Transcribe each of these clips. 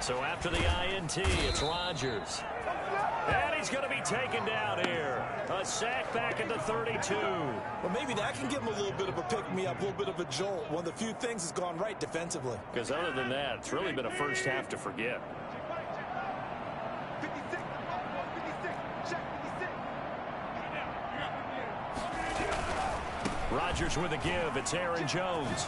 So after the INT, it's Rodgers. And he's going to be taken down here. A sack back at the 32. Well, maybe that can give him a little bit of a pick-me-up, a little bit of a jolt. One of the few things that's gone right defensively. Because other than that, it's really been a first half to forget. Rodgers with a give. It's Aaron Jones.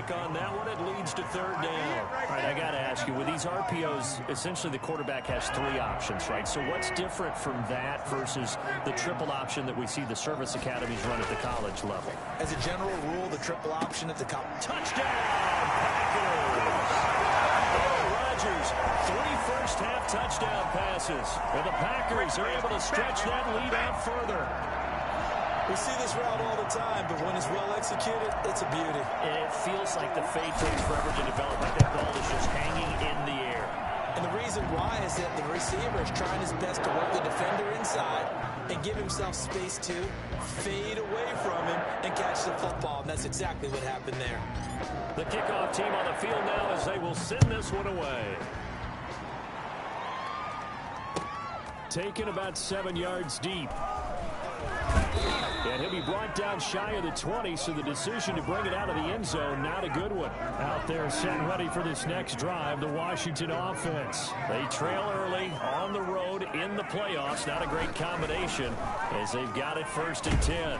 On that one, it leads to third down. All right, I got to ask you, with these RPOs, essentially the quarterback has three options, right? So what's different from that versus the triple option that we see the service academies run at the college level? As a general rule, the triple option at the college. Touchdown, Packers! Rodgers, 3 first-half touchdown passes. And the Packers are able to stretch that lead out further. We see this route all the time, but when it's well executed, it's a beauty. It feels like the fade takes forever to develop, like that ball is just hanging in the air. And the reason why is that the receiver is trying his best to work the defender inside and give himself space to fade away from him and catch the football, and that's exactly what happened there. The kickoff team on the field now as they will send this one away. Taken about 7 yards deep. And he'll be brought down shy of the 20, so the decision to bring it out of the end zone, not a good one. Out there set ready for this next drive, the Washington offense. They trail early on the road in the playoffs. Not a great combination as they've got it 1st and 10.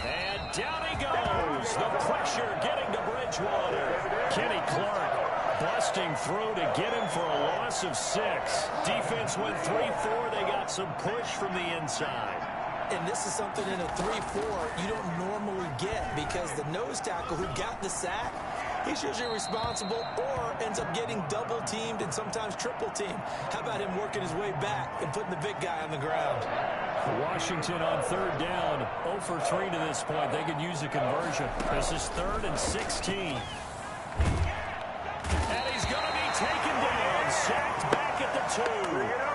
And down he goes. The pressure getting to Bridgewater. Kenny Clark busting through to get him for a loss of 6. Defense went 3-4. They got some push from the inside. And this is something in a 3-4 you don't normally get because the nose tackle who got the sack, he's usually responsible or ends up getting double-teamed and sometimes triple-teamed. How about him working his way back and putting the big guy on the ground? Washington on 3rd down, 0 for 3 to this point. They could use a conversion. This is 3rd and 16. And he's going to be taken down, sacked back at the 2.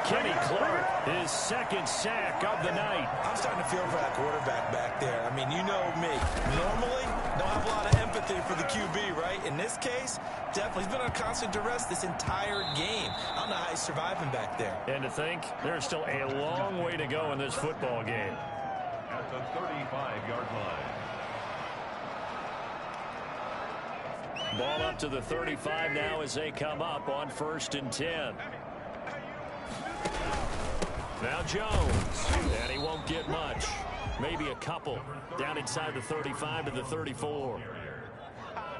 Kenny Clark, his 2nd sack of the night. I'm starting to feel for that quarterback back there. I mean, you know me. Normally, don't have a lot of empathy for the QB, right? In this case, definitely. He's been on constant duress this entire game. I don't know how he's surviving back there. And to think, there's still a long way to go in this football game. At the 35-yard line. Ball up to the 35 now as they come up on 1st and 10. Now Jones, and he won't get much. Maybe a couple. Down inside the 35 to the 34.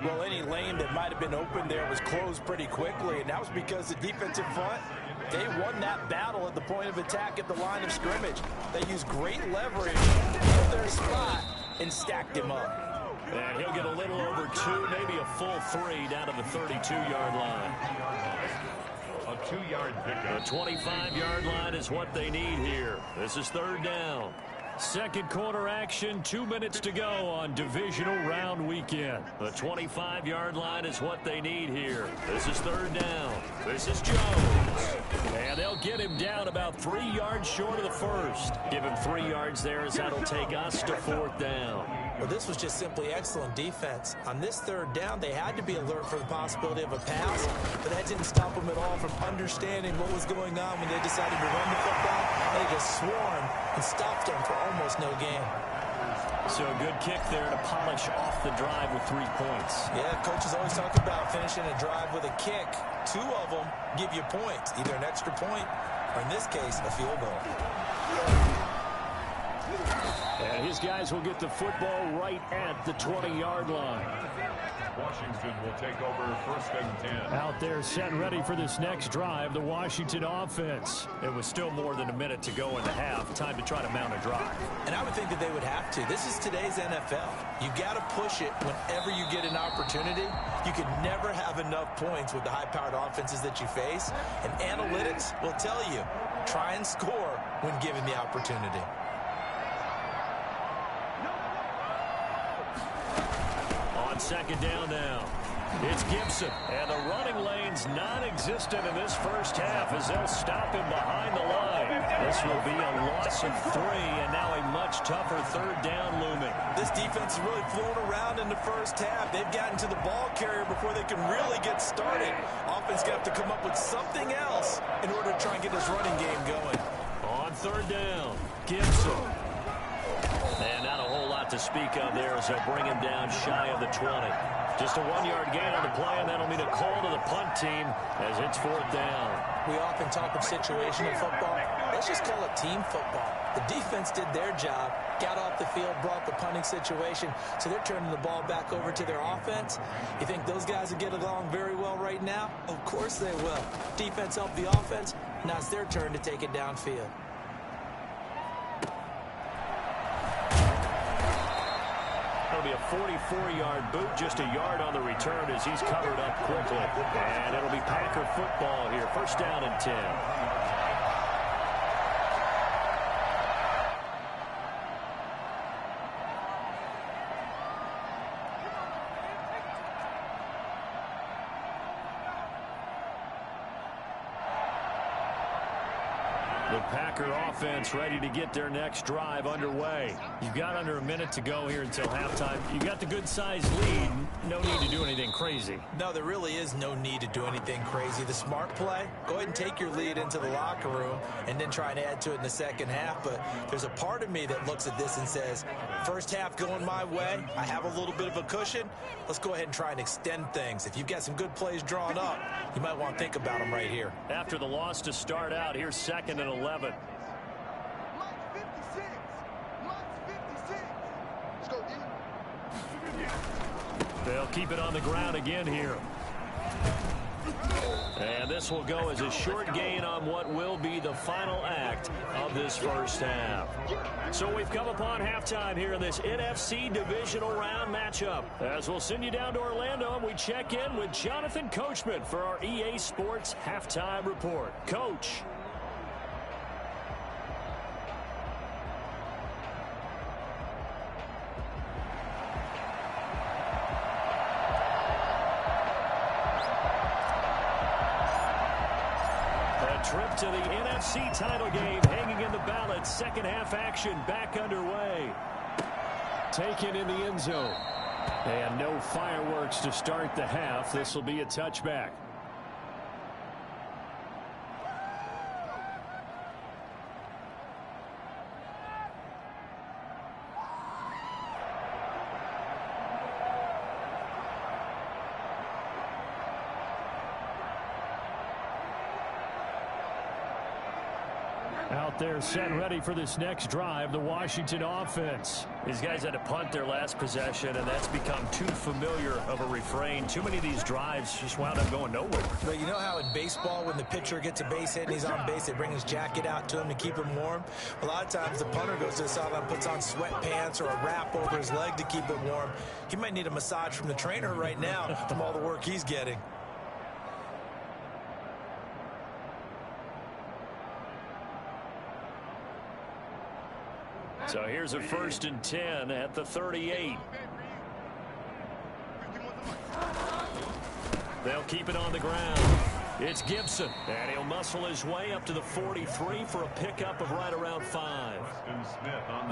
Well, any lane that might have been open there was closed pretty quickly, and that was because the defensive front, they won that battle at the point of attack at the line of scrimmage. They used great leverage in their spot and stacked him up. And he'll get a little over 2, maybe a full 3 down to the 32-yard line. A 2-yard pickup. The 25-yard line is what they need here. This is 3rd down. Second quarter action, 2 minutes to go on divisional round weekend. The 25-yard line is what they need here. This is 3rd down. This is Jones. And they'll get him down about 3 yards short of the 1st. Give him 3 yards there as that'll take us to 4th down. Well, this was just simply excellent defense. On this 3rd down, they had to be alert for the possibility of a pass, but that didn't stop them at all from understanding what was going on when they decided to run the football. They just swarmed and stopped them for almost no gain. So a good kick there to polish off the drive with 3 points. Yeah, coaches always talk about finishing a drive with a kick. 2 of them give you points, either an extra point or, in this case, a field goal. And his guys will get the football right at the 20-yard line. Washington will take over 1st and 10. Out there set ready for this next drive, the Washington offense. It was still more than a minute to go in the half. Time to try to mount a drive. And I would think that they would have to. This is today's NFL. You got to push it whenever you get an opportunity. You can never have enough points with the high-powered offenses that you face. And analytics will tell you, try and score when given the opportunity. On 2nd down now. It's Gibson, and the running lane's non-existent in this first half as they'll stop him behind the line. This will be a loss of 3, and now a much tougher third down looming. This defense is really flown around in the first half. They've gotten to the ball carrier before they can really get started. Offense going to have to come up with something else in order to try and get this running game going. On third down, Gibson. And not a whole lot to speak of there as they'll bring him down shy of the 20. Just a 1-yard gain on the play, and that'll mean a call to the punt team as it's fourth down. We often talk of situational football. Let's just call it team football. The defense did their job, got off the field, brought the punting situation, so they're turning the ball back over to their offense. You think those guys will get along very well right now? Of course they will. Defense helped the offense. Now it's their turn to take it downfield. It'll be a 44-yard boot, just a yard on the return as he's covered up quickly. And it'll be Packer football here. First down and 10. The Packer offense ready to get their next drive underway. You've got under a minute to go here until halftime. You've got the good-sized lead. No need to do anything crazy. No, there really is no need to do anything crazy. The smart play, go ahead and take your lead into the locker room and then try and add to it in the second half. But there's a part of me that looks at this and says, first half going my way, I have a little bit of a cushion. Let's go ahead and try and extend things. If you've got some good plays drawn up, you might want to think about them right here. After the loss to start out, here's 2nd and 11. They'll keep it on the ground again here. And this will go as a short gain on what will be the final act of this first half. So we've come upon halftime here in this NFC divisional round matchup. As we'll send you down to Orlando, and we check in with Jonathan Coachman for our EA Sports Halftime Report. Coach. Trip to the NFC title game hanging in the balance. Second half action back underway. Taken in the end zone. And no fireworks to start the half. This will be a touchback. Out there set ready for this next drive, the Washington offense. These guys had to punt their last possession, and that's become too familiar of a refrain. Too many of these drives just wound up going nowhere. But you know how in baseball, when the pitcher gets a base hit and he's on base, they bring his jacket out to him to keep him warm? A lot of times the punter goes to the sideline, puts on sweatpants or a wrap over his leg to keep it warm. He might need a massage from the trainer right now from all the work he's getting. So here's a 1st and 10 at the 38. They'll keep it on the ground. It's Gibson, and he'll muscle his way up to the 43 for a pickup of right around 5.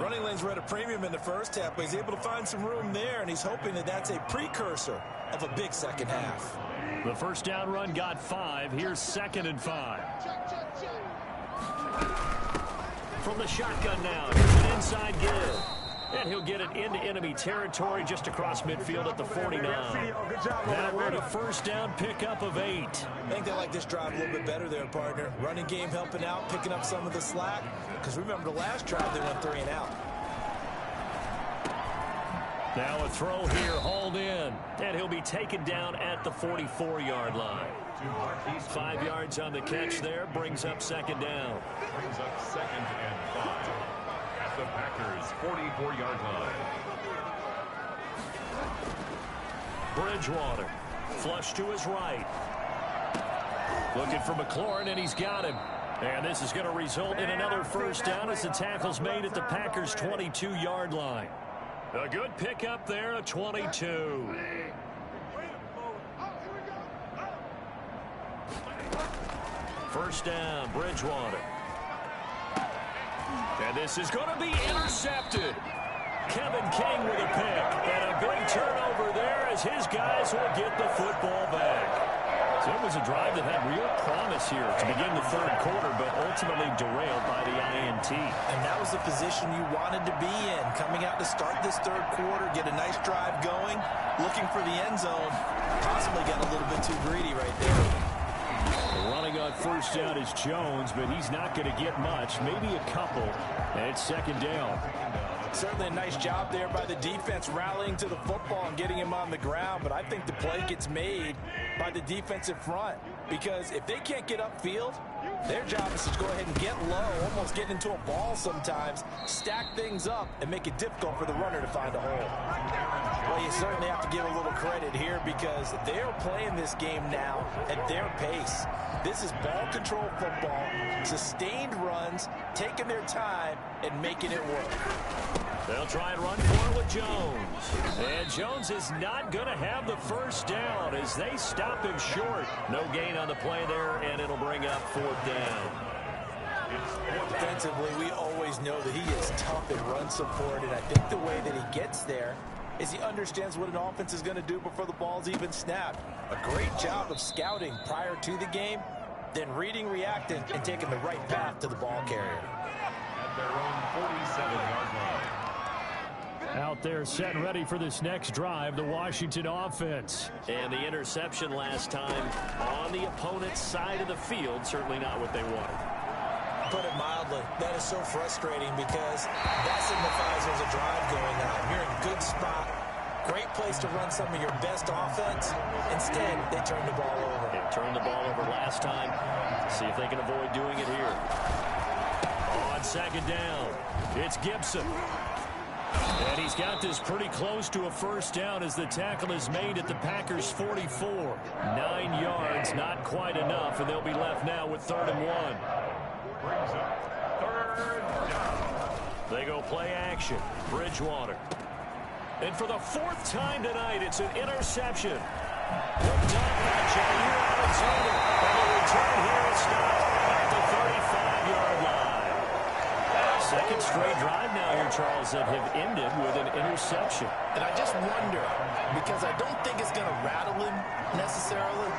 Running lanes were at a premium in the first half, but he's able to find some room there, and he's hoping that that's a precursor of a big second half. The first down run got 5. Here's 2nd and 5. From the shotgun now, here's an inside give. And he'll get it into enemy territory just across midfield at the 49. That will be a first down pickup of 8. I think they like this drive a little bit better there, partner. Running game helping out, picking up some of the slack. Because remember the last drive, they went 3 and out. Now a throw here, hauled in. And he'll be taken down at the 44-yard line. 5 yards on the catch there, brings up 2nd down. Brings up 2nd and 5 at the Packers' 44-yard line. Bridgewater, flush to his right. Looking for McLaurin, and he's got him. And this is going to result in another first down as the tackle's made at the Packers' 22-yard line. A good pickup there, a 22. First down, Bridgewater. And this is going to be intercepted. Kevin King with a pick. And a big turnover there as his guys will get the football back. So it was a drive that had real promise here to begin the third quarter, but ultimately derailed by the INT. And that was the position you wanted to be in. Coming out to start this third quarter, get a nice drive going, looking for the end zone. Possibly got a little bit too greedy right there. Running on first down is Jones, but he's not going to get much, maybe a couple. And it's second down. Certainly a nice job there by the defense rallying to the football and getting him on the ground, but I think the play gets made by the defensive front because if they can't get upfield, their job is to go ahead and get low, almost get into a ball sometimes, stack things up, and make it difficult for the runner to find a hole. Well, you certainly have to give a little credit here because they're playing this game now at their pace. This is ball control football, sustained runs, taking their time, and making it work. They'll try and run for it with Jones. And Jones is not going to have the first down as they stop him short. No gain on the play there, and it'll bring up fourth down. Defensively, we always know that he is tough in run support, and I think the way that he gets there is he understands what an offense is going to do before the ball's even snapped. A great job of scouting prior to the game, then reading, reacting, and taking the right path to the ball carrier. At their own 47-yard line. Out there set and ready for this next drive, the Washington offense. And the interception last time on the opponent's side of the field, certainly not what they wanted. Put it mildly, that is so frustrating because that signifies there's a drive going on. You're in a good spot, great place to run some of your best offense. Instead, they turn the ball over. They turned the ball over last time. See if they can avoid doing it here. On second down, it's Gibson. And he's got this pretty close to a first down as the tackle is made at the Packers' 44. 9 yards, not quite enough, and they'll be left now with 3rd and 1. Brings up 3rd down. They go play action. Bridgewater. And for the 4th time tonight, it's an interception. Picked up by Jair Alexander. And the return here is stopped at the 35-yard line. Second straight drive now here, Charles, that have ended with an interception. And I just wonder, because I don't think it's going to rattle him necessarily,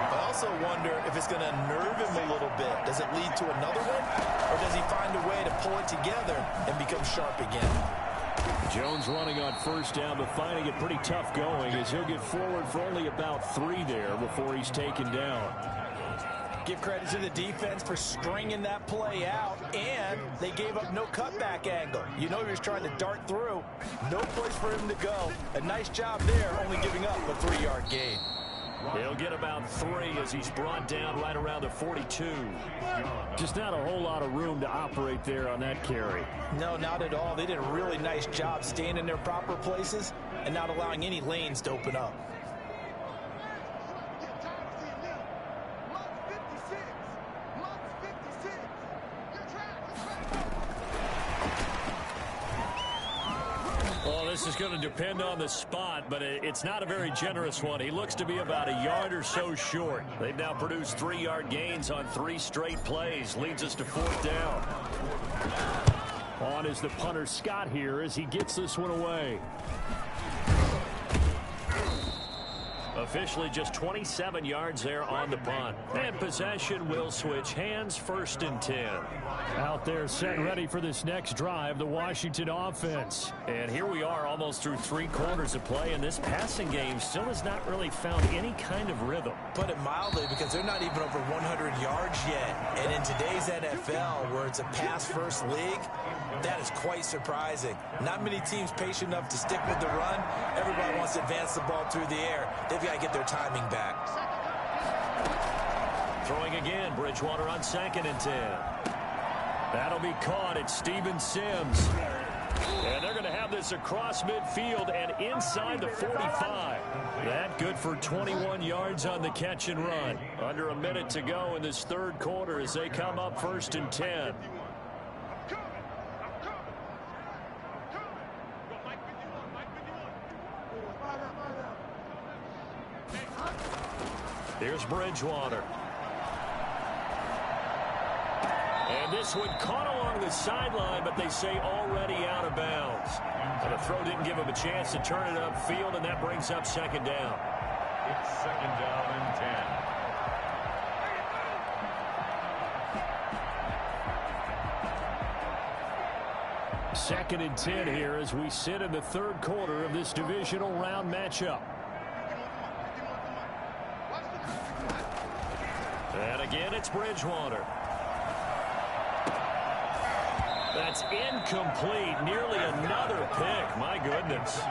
but I also wonder if it's going to nerve him a little bit. Does it lead to another one, or does he find a way to pull it together and become sharp again? Jones running on first down, but finding it pretty tough going as he'll get forward for only about 3 there before he's taken down. Give credit to the defense for stringing that play out, and they gave up no cutback angle. You know he was trying to dart through. No place for him to go. A nice job there, only giving up a 3-yard gain. He'll get about 3 as he's brought down right around the 42. Just not a whole lot of room to operate there on that carry. No, not at all. They did a really nice job staying in their proper places and not allowing any lanes to open up. This is going to depend on the spot, but it's not a very generous one. He looks to be about a yard or so short. They've now produced 3-yard gains on 3 straight plays. Leads us to 4th down. On is the punter Scott here as he gets this one away. Officially just 27 yards there on the punt. And possession will switch hands, 1st and 10. Out there set and ready for this next drive, the Washington offense. And here we are almost through 3 quarters of play, and this passing game still has not really found any kind of rhythm. Put it mildly, because they're not even over 100 yards yet. And in today's NFL, where it's a pass-first league, that is quite surprising. Not many teams patient enough to stick with the run. Everybody wants to advance the ball through the air. They've got to get their timing back. Throwing again, Bridgewater on 2nd and 10. That'll be caught at Steven Sims. And they're going to have this across midfield and inside the 45. That good for 21 yards on the catch and run. Under a minute to go in this 3rd quarter as they come up 1st and 10. Here's Bridgewater. And this one caught along the sideline, but they say already out of bounds. And the throw didn't give him a chance to turn it upfield, and that brings up second down. It's second down and 10. Second and 10 here as we sit in the third quarter of this divisional round matchup. And again, it's Bridgewater. That's incomplete. Nearly another pick. My goodness.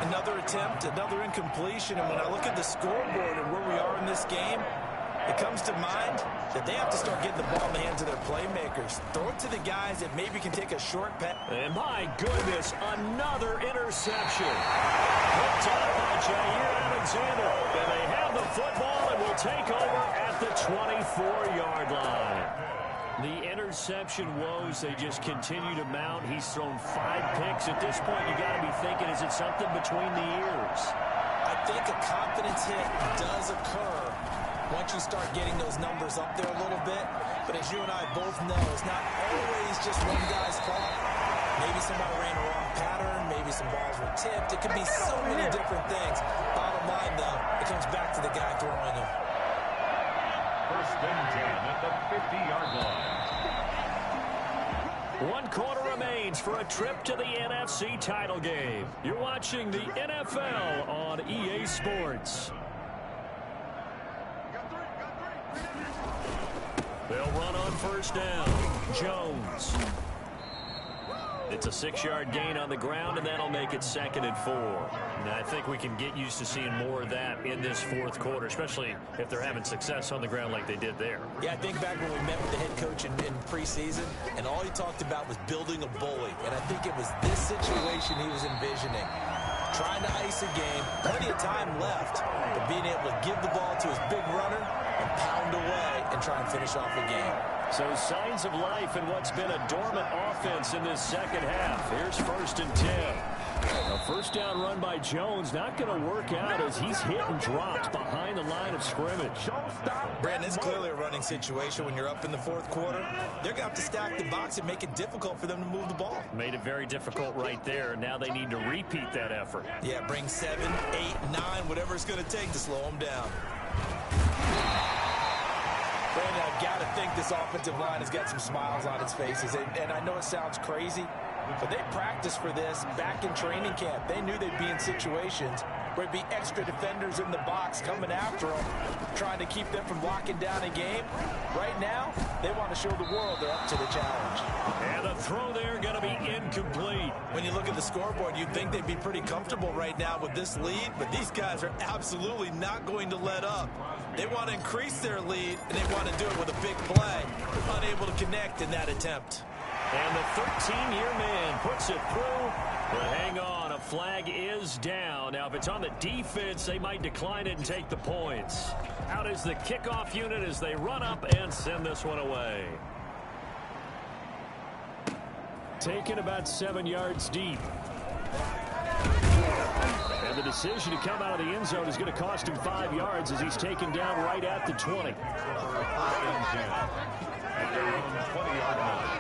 Another attempt, another incompletion. And when I look at the scoreboard and where we are in this game, it comes to mind that they have to start getting the ball in the hands of their playmakers. Throw it to the guys that maybe can take a short pass. And my goodness, another interception. Picked off by Jair Alexander. And they have the football and will take over at the 24-yard line. The interception woes, they just continue to mount. He's thrown 5 picks. At this point, you got to be thinking, is it something between the ears? I think a confidence hit does occur once you start getting those numbers up there a little bit. But as you and I both know, it's not always just one guy's fault. Maybe somebody ran a wrong pattern. Maybe some balls were tipped. It could be so many different things. Bottom line, though, it comes back to the guy throwing them. First and 10 at the 50-yard line. 1 quarter remains for a trip to the NFC title game. You're watching the NFL on EA Sports. They'll run on first down. Jones. It's a 6-yard gain on the ground, and that'll make it 2nd and 4. And I think we can get used to seeing more of that in this fourth quarter, especially if they're having success on the ground like they did there. Yeah, I think back when we met with the head coach in preseason, and all he talked about was building a bully. And I think it was this situation he was envisioning. Trying to ice a game, plenty of time left, but being able to give the ball to his big runner and pound away and try and finish off a game. So signs of life in what's been a dormant offense in this second half. Here's 1st and 10. A first down run by Jones, not going to work out as he's hit and dropped behind the line of scrimmage. Brandon, it's clearly a running situation when you're up in the fourth quarter. They're going to have to stack the box and make it difficult for them to move the ball. Made it very difficult right there. Now they need to repeat that effort. Yeah, bring 7, 8, 9, whatever it's going to take to slow them down. Brandon, I've got to think this offensive line has got some smiles on its faces. And I know it sounds crazy, but they practiced for this back in training camp. They knew they'd be in situations where it'd be extra defenders in the box coming after them, trying to keep them from locking down a game. Right now, they want to show the world they're up to the challenge. And the throw there going to be incomplete. When you look at the scoreboard, you'd think they'd be pretty comfortable right now with this lead, but these guys are absolutely not going to let up. They want to increase their lead, and they want to do it with a big play. Unable to connect in that attempt. And the 13-year man puts it through. But hang on, a flag is down. Now, if it's on the defense, they might decline it and take the points. Out is the kickoff unit as they run up and send this one away. Taken about 7 yards deep. And the decision to come out of the end zone is going to cost him 5 yards as he's taken down right at the 20. At their own 20-yard line.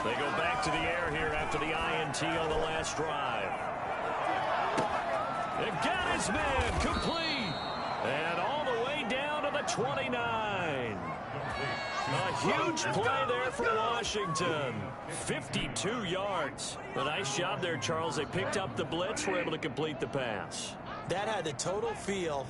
They go back to the air here after the INT on the last drive. It got his man complete. And all the way down to the 29. A huge play there for Washington. 52 yards. A nice job there, Charles. They picked up the blitz, were able to complete the pass. That had the total feel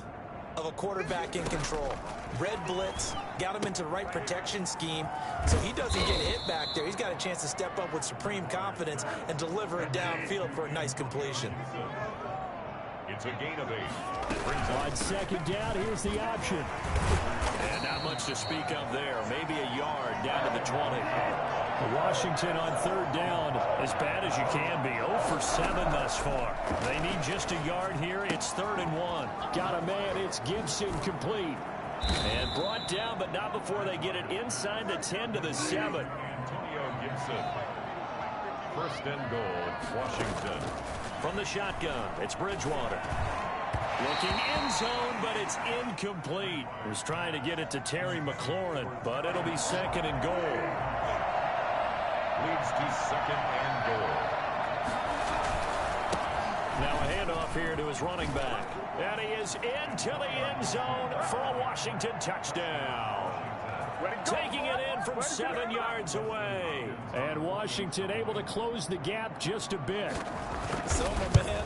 of a quarterback in control. Red blitz, got him into the right protection scheme, so he doesn't get hit back there. He's got a chance to step up with supreme confidence and deliver it downfield for a nice completion. It's a gain of 8. On second down, here's the option. And not much to speak of there. Maybe a yard down to the 20. Washington on third down, as bad as you can be. 0 for 7 thus far. They need just a yard here. It's 3rd and 1. Got a man. It's Gibson complete. And brought down, but not before they get it inside the 10 to the 7. Antonio Gibson. First and goal, Washington. From the shotgun, it's Bridgewater. Looking end zone, but it's incomplete. Was trying to get it to Terry McLaurin, but it'll be second and goal. Leads to second and goal. Now a handoff here to his running back. And he is into the end zone for a Washington touchdown. Taking it in from 7 yards away. And Washington able to close the gap just a bit. So, my man,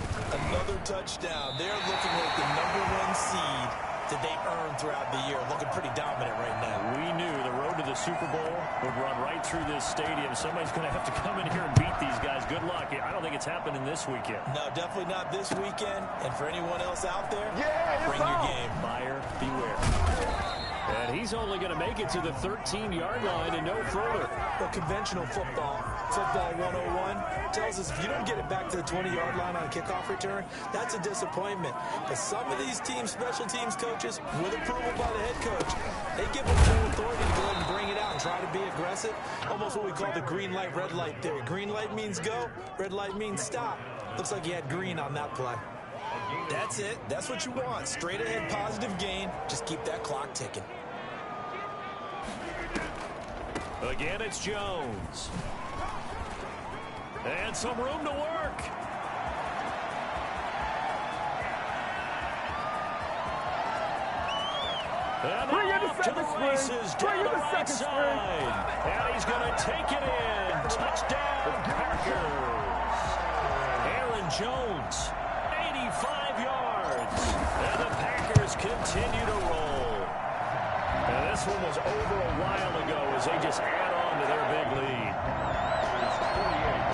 another touchdown. They're looking like the #1 seed that they earned throughout the year. Looking pretty dominant right now. We knew the road to the Super Bowl would run right through this stadium. Somebody's going to have to come in here and beat these guys. Good luck. I don't think it's happening this weekend. No, definitely not this weekend. And for anyone else out there, bring on. your game. Buyer beware. And he's only going to make it to the 13-yard line and no further. Well, conventional football 101, tells us if you don't get it back to the 20-yard line on a kickoff return, that's a disappointment. But some of these teams, special teams coaches, with approval by the head coach, they give them full authority to go ahead and bring it out and try to be aggressive. Almost what we call the green light, red light theory. Green light means go, red light means stop. Looks like you had green on that play. That's it. That's what you want. Straight ahead, positive gain. Just keep that clock ticking. Again, it's Jones. And some room to work. And off to the races down the right side. And he's going to take it in. Touchdown, Packers. Aaron Jones, 85 yards. And the Packers continue to roll. And this one was over a while ago as they just add on to their big lead. It's 48.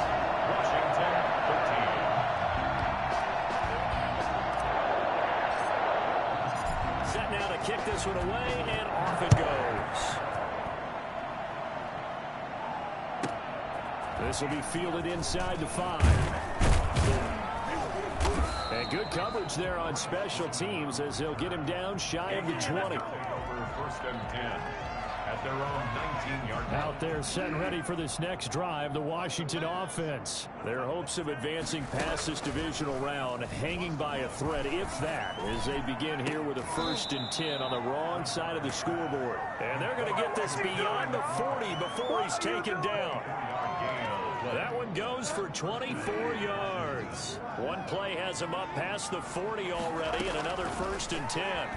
Washington 13. Set now to kick this one away, and off it goes. This will be fielded inside the 5. And good coverage there on special teams as they'll get him down shy of the 20. First and 10 at their own 19-yard line. Out there set and ready for this next drive, the Washington offense. Their hopes of advancing past this divisional round hanging by a thread, if that, as they begin here with a 1st and 10 on the wrong side of the scoreboard. And they're going to get this beyond the 40 before he's taken down. That one goes for 24 yards. One play has him up past the 40 already, and another 1st and 10.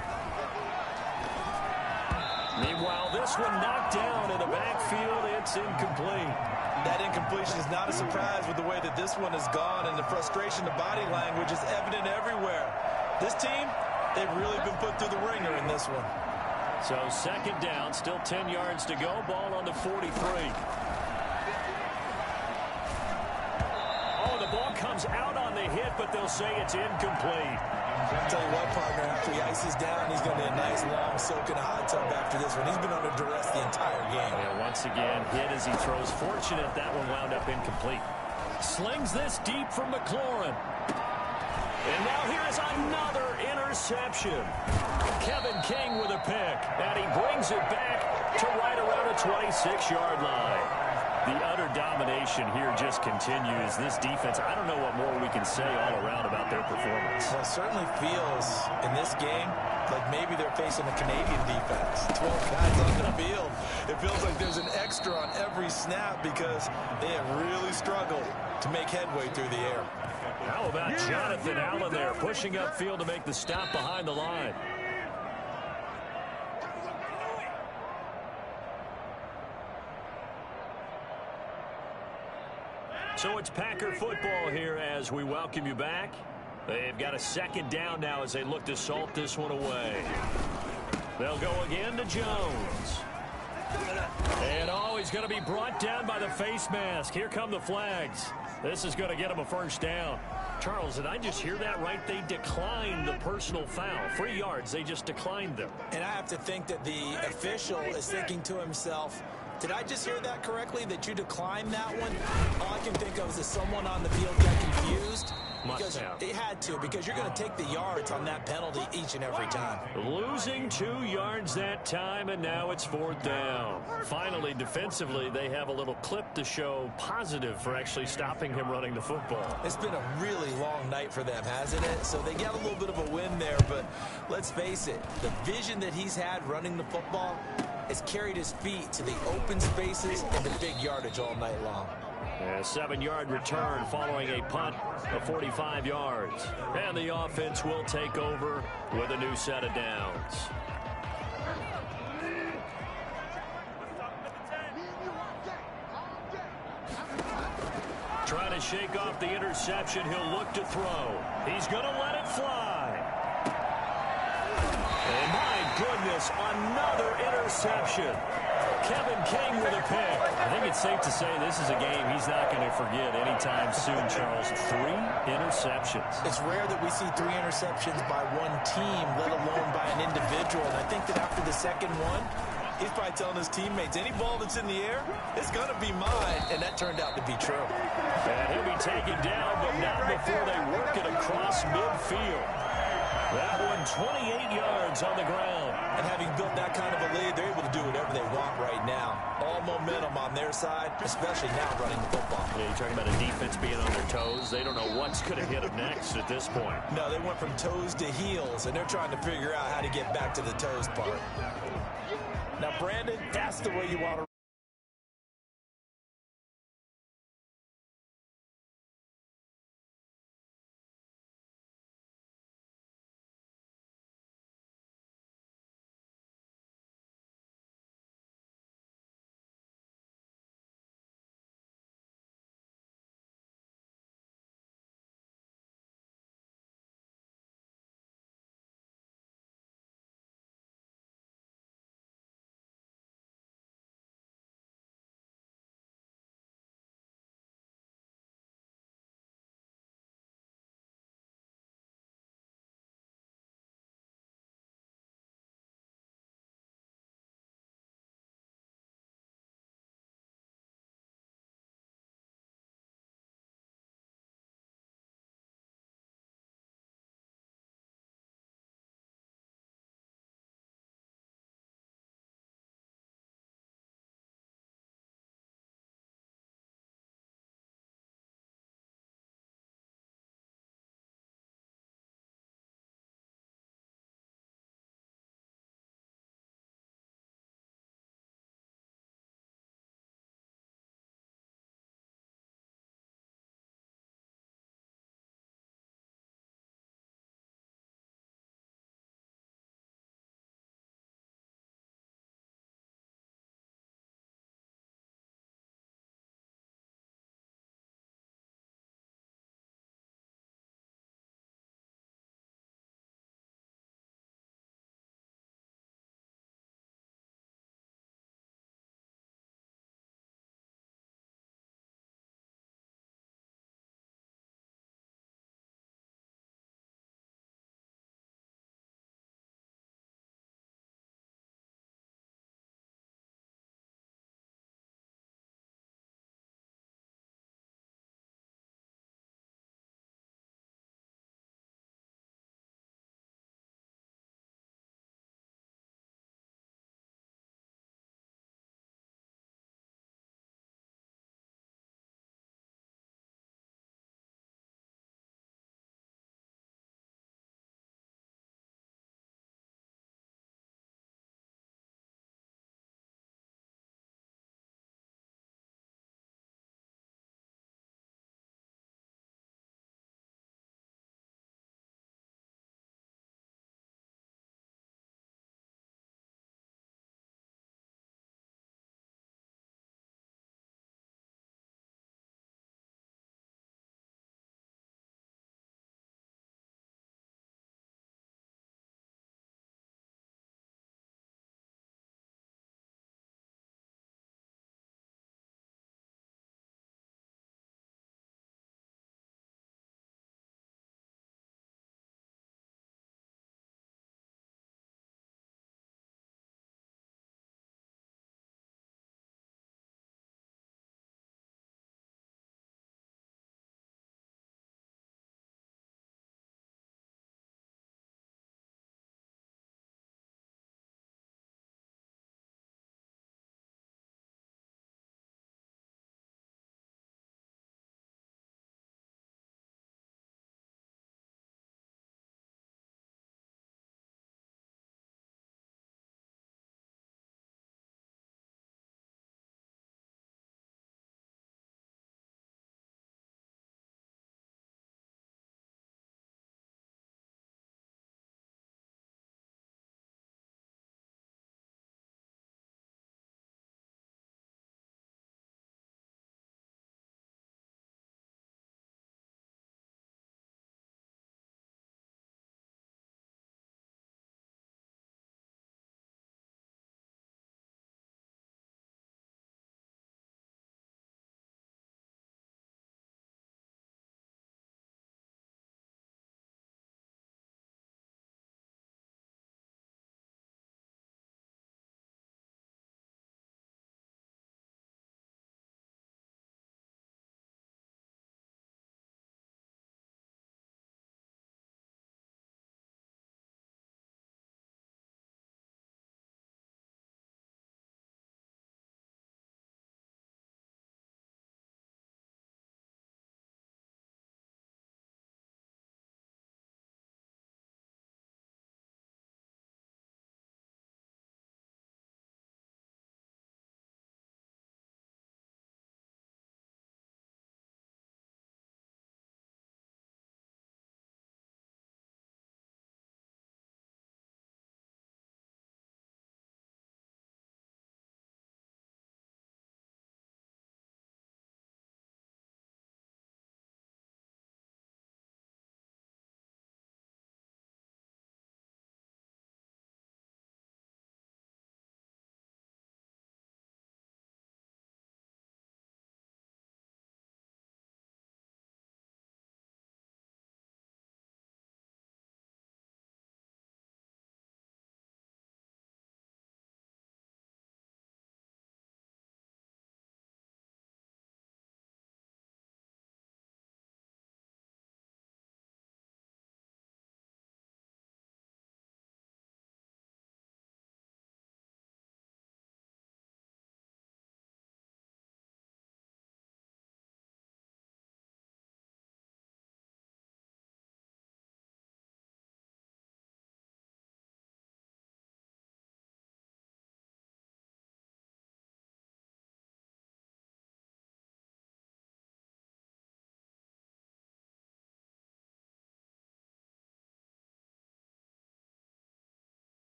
Meanwhile, this one knocked down in the backfield. It's incomplete. That incompletion is not a surprise with the way that this one has gone, and the frustration, the body language is evident everywhere. This team, they've really been put through the ringer in this one. So 2nd down, still 10 yards to go. Ball on the 43. Oh, the ball comes out on the hit, but they'll say it's incomplete. I'll tell you what, partner, after he ices down, he's going to be a nice, long soak in a hot tub after this one. He's been under duress the entire game. Yeah, once again, hit as he throws. Fortunate that one wound up incomplete. Slings this deep from McLaurin. And now here is another interception. Kevin King with a pick. And he brings it back to right around the 26-yard line. The utter domination here just continues. This defense, I don't know what more we can say all around about their performance. Well, it certainly feels in this game like maybe they're facing a Canadian defense. 12 guys on the field. It feels like there's an extra on every snap because they have really struggled to make headway through the air. How about Jonathan Allen there pushing upfield to make the stop behind the line? So it's Packer football here as we welcome you back. They've got a 2nd down now as they look to salt this one away. They'll go again to Jones. And oh, he's going to be brought down by the face mask. Here come the flags. This is going to get him a 1st down. Charles, did I just hear that right? They declined the personal foul. 3 yards, they just declined them. And I have to think that the official is thinking to himself, did I just hear that correctly, that you declined that one? All I can think of is that someone on the field got confused Must have. It had to, because you're going to take the yards on that penalty each and every time. Losing 2 yards that time, and now it's 4th down. Finally, defensively, they have a little clip to show positive for actually stopping him running the football. It's been a really long night for them, hasn't it? So they got a little bit of a win there, but let's face it, the vision that he's had running the football has carried his feet to the open spaces and the big yardage all night long. A 7-yard return following a punt of 45 yards. And the offense will take over with a new set of downs. Trying to shake off the interception. He'll look to throw. He's going to let it fly. And my goodness, another interception. Kevin King with a pick. I think it's safe to say this is a game he's not going to forget anytime soon, Charles. 3 interceptions. It's rare that we see 3 interceptions by one team, let alone by an individual. And I think that after the second one, he's probably telling his teammates, any ball that's in the air, it's going to be mine. And that turned out to be true. And he'll be taken down, but not before they work it across midfield. That one, 28 yards on the ground. And having built that kind of a lead, they're able to do whatever they want right now. All momentum on their side, especially now running the football. Yeah, you're talking about a defense being on their toes. They don't know what's going to hit them next at this point. No, they went from toes to heels, and they're trying to figure out how to get back to the toes part. Now, Brandon, that's the way you want to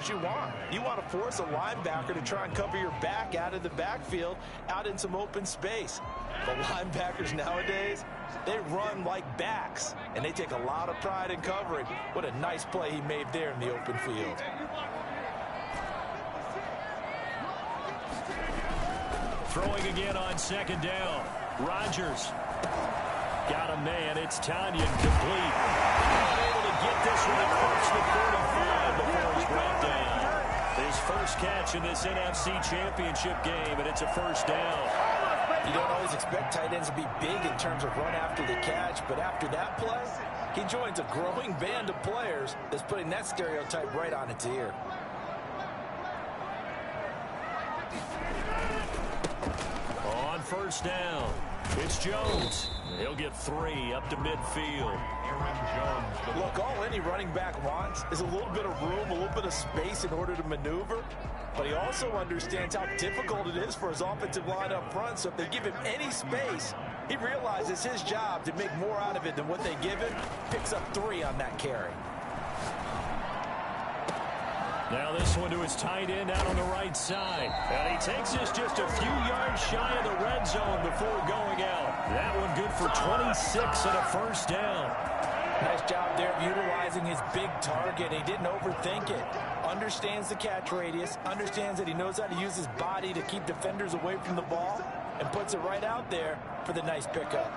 what you want. You want to force a linebacker to try and cover your back out of the backfield, out in some open space. The linebackers nowadays, they run like backs, and they take a lot of pride in covering. What a nice play he made there in the open field. Throwing again on second down. Rodgers got a man. It's Tanyan complete. Able to get this one across the 45 before he's brought down. His first catch in this NFC Championship game, and it's a first down. You don't always expect tight ends to be big in terms of run after the catch, but after that play, he joins a growing band of players that's putting that stereotype right on its ear. On first down, it's Jones. He'll get 3 up to midfield. Look, all any running back wants is a little bit of room, a little bit of space in order to maneuver. But he also understands how difficult it is for his offensive line up front. So if they give him any space, he realizes his job to make more out of it than what they give him. Picks up 3 on that carry. Now this one to his tight end out on the right side. And he takes this just a few yards shy of the red zone before going out. That one good for 26 and a first down. Nice job there of utilizing his big target. He didn't overthink it. Understands the catch radius. Understands that he knows how to use his body to keep defenders away from the ball. And puts it right out there for the nice pickup.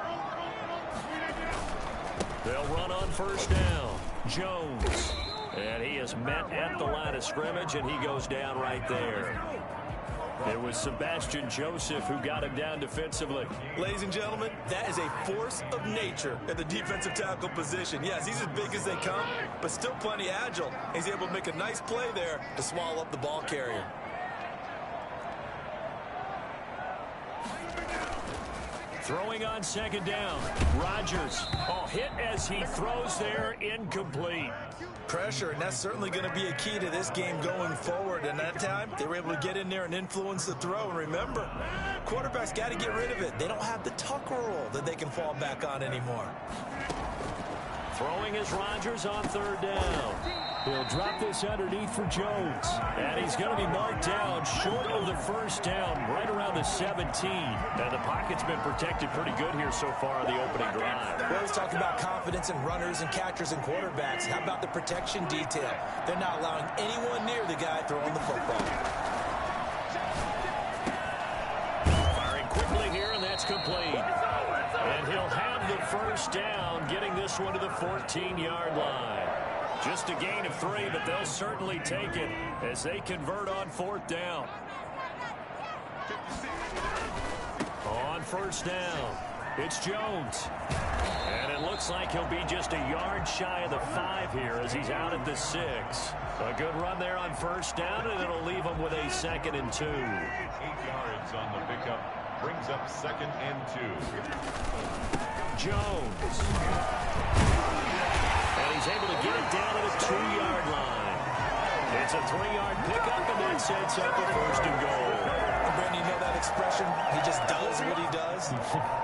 They'll run on first down. Jones. And he is met at the line of scrimmage, and he goes down right there. It was Sebastian Joseph who got him down defensively. Ladies and gentlemen, that is a force of nature at the defensive tackle position. Yes, he's as big as they come, but still plenty agile. He's able to make a nice play there to swallow up the ball carrier. Throwing on second down. Rodgers. Hit as he throws there, incomplete. Pressure, and that's certainly going to be a key to this game going forward. And that time, they were able to get in there and influence the throw. And remember, quarterbacks got to get rid of it. They don't have the tuck rule that they can fall back on anymore. Throwing is Rodgers on third down. He'll drop this underneath for Jones. And he's going to be marked down short of the first down, right around the 17. And the pocket's been protected pretty good here so far on the opening drive. We always talk about confidence in runners and catchers and quarterbacks. How about the protection detail? They're not allowing anyone near the guy throwing the football. Firing quickly here, and that's complete. And he'll have the first down, getting this one to the 14-yard line. Just a gain of 3, but they'll certainly take it as they convert on fourth down. On first down, it's Jones. And it looks like he'll be just a yard shy of the 5 here as he's out at the 6. A good run there on first down, and it'll leave him with a 2nd and 2. 8 yards on the pickup. Brings up 2nd and 2. Jones. And he's able to get it down to the 2-yard line. It's a 3-yard pickup, and that sets up a 1st and goal. Brandon, you know that expression? He just does what he does.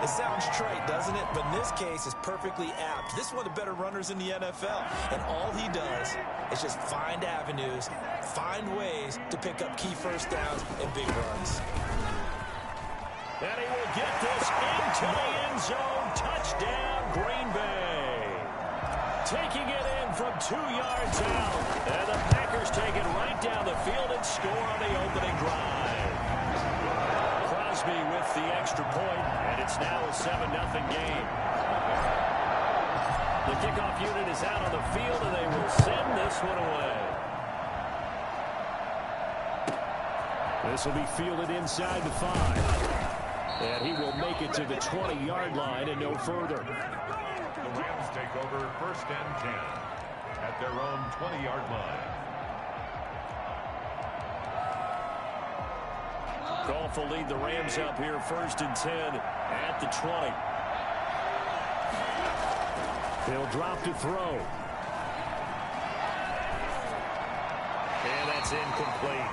It sounds trite, doesn't it? But in this case, it's perfectly apt. This is one of the better runners in the NFL. And all he does is just find avenues, find ways to pick up key first downs and big runs. And he will get this into the end zone. Touchdown, Green Bay. Taking it in from 2 yards out. And the Packers take it right down the field and score on the opening drive. Crosby with the extra point, and it's now a 7-0 game. The kickoff unit is out on the field, and they will send this one away. This will be fielded inside the 5. And he will make it to the 20-yard line and no further. The Rams take over 1st and 10 at their own 20-yard line. Goff will lead the Rams up here 1st and 10 at the 20. He'll drop to throw. And that's incomplete.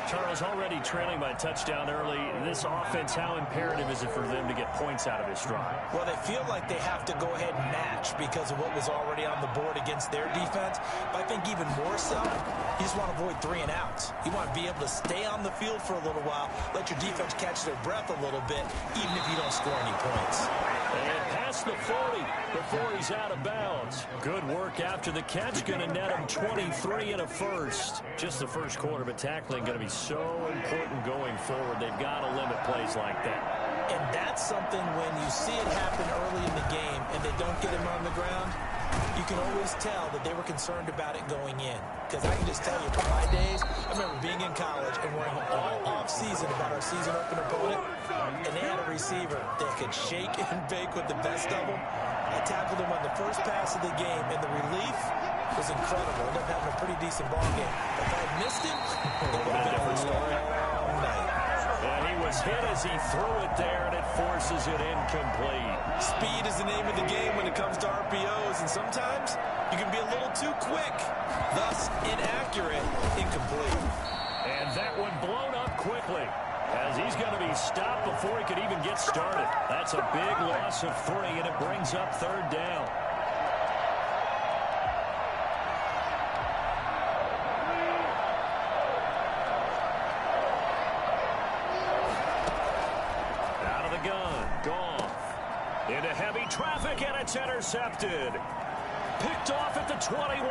Charles, already trailing by a touchdown early. This offense, how imperative is it for them to get points out of this drive? Well, they feel like they have to go ahead and match because of what was already on the board against their defense. But I think even more so, you just want to avoid 3 and outs. You want to be able to stay on the field for a little while, let your defense catch their breath a little bit, even if you don't score any points. And past the 40 before he's out of bounds. Good work after the catch. Going to net him 23 and a first. Just the first quarter, but tackling going to be so important going forward. They've got to limit plays like that. And that's something when you see it happen early in the game and they don't get him on the ground, you can always tell that they were concerned about it going in. Because I can just tell you, from my days, I remember being in college and worrying all off-season about our season opener opponent, and they had a receiver that could shake and bake with the best of them. I tackled him on the first pass of the game, and the relief was incredible. Ended up having a pretty decent ball game. If I had missed him, it would have been a different story all night. And he was hit as he threw it there, and it forces it incomplete. Speed is the name of the game when it comes to RPOs, and sometimes you can be a little too quick, thus inaccurate, incomplete. And that one blown up quickly, as he's going to be stopped before he could even get started. That's a big loss of 3, and it brings up 3rd down. Out of the gun, Goff. Into heavy traffic, and it's intercepted. Picked off at the 21.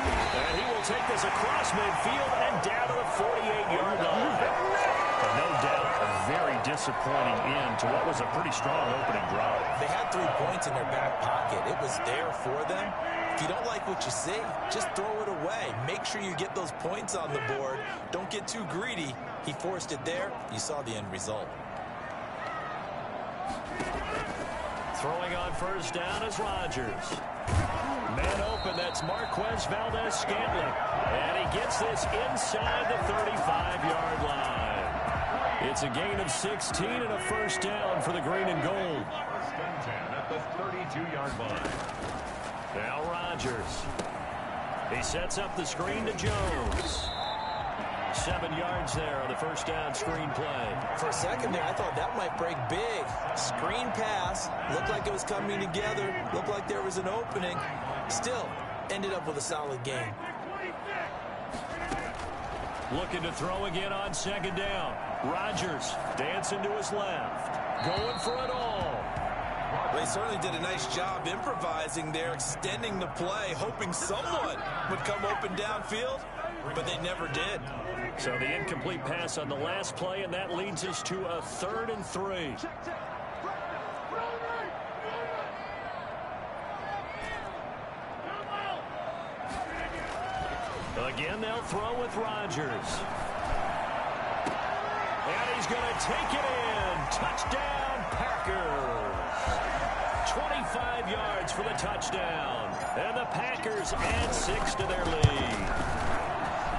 And he will take this across midfield and down to the 48-yard line. And no doubt, a very disappointing end to what was a pretty strong opening drive. They had 3 points in their back pocket. It was there for them. If you don't like what you see, just throw it away. Make sure you get those points on the board. Don't get too greedy. He forced it there. You saw the end result. Throwing on first down is Rodgers. Man open, that's Marquez Valdez-Scantling. And he gets this inside the 35-yard line. It's a gain of 16 and a first down for the green and gold. First and 10 at the 32-yard line. Now Rodgers. He sets up the screen to Jones. 7 yards there on the first down screen play. For a second there, I thought that might break big. Screen pass. Looked like it was coming together. Looked like there was an opening. Still, ended up with a solid game. Looking to throw again on 2nd down. Rodgers dancing to his left. Going for it all. Well, he certainly did a nice job improvising there, extending the play, hoping someone would come open downfield, but they never did. So the incomplete pass on the last play, and that leads us to a 3rd and 3. Again, they'll throw with Rodgers. And he's going to take it in. Touchdown, Packers. 25 yards for the touchdown. And the Packers add 6 to their lead.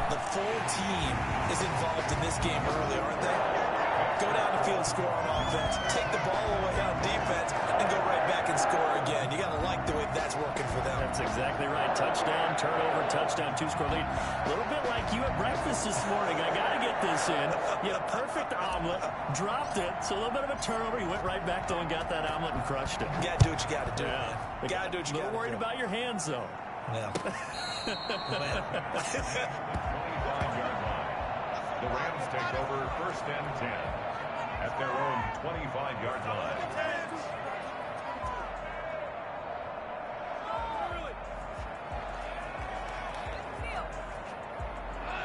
The full team is involved in this game early, aren't they? Go down the field, score on offense, take the ball away on defense, and go right back and score again. You got to like the way that's working for them. That's exactly right. Touchdown, turnover, touchdown, 2-score lead. A little bit like you at breakfast this morning. I got to get this in. You had a perfect omelet, dropped it, so a little bit of a turnover. You went right back, though, and got that omelet and crushed it. You got to do what you got to do, man. You got to do what you got to do. A little worried about your hands, though. Yeah. 25-yard line. The Rams take over 1st and 10 at their own 25-yard line.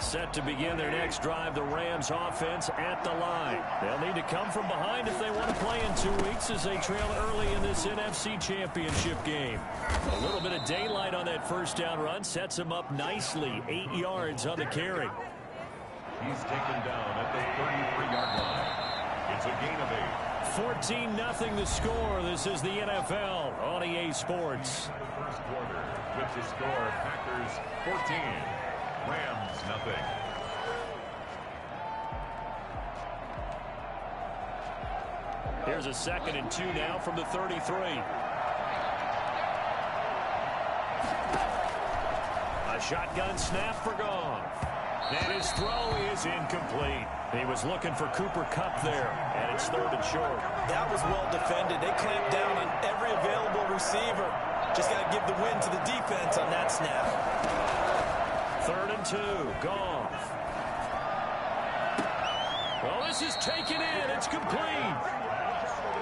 Set to begin their next drive, the Rams offense at the line. They'll need to come from behind if they want to play in 2 weeks as they trail early in this NFC Championship game. A little bit of daylight on that first down run sets him up nicely. 8 yards on the carry. He's taken down at the 33-yard line. It's a gain of 8. 14-0 the score. This is the NFL on EA Sports. First quarter with the score Packers 14. Rams nothing. Here's a 2nd and 2 now from the 33. A shotgun snap for Goff. And his throw is incomplete. He was looking for Cooper Kupp there, and it's 3rd and short. That was well defended. They clamped down on every available receiver. Just got to give the win to the defense on that snap. 3rd and 2, Goff. Well, this is taken in. It's complete.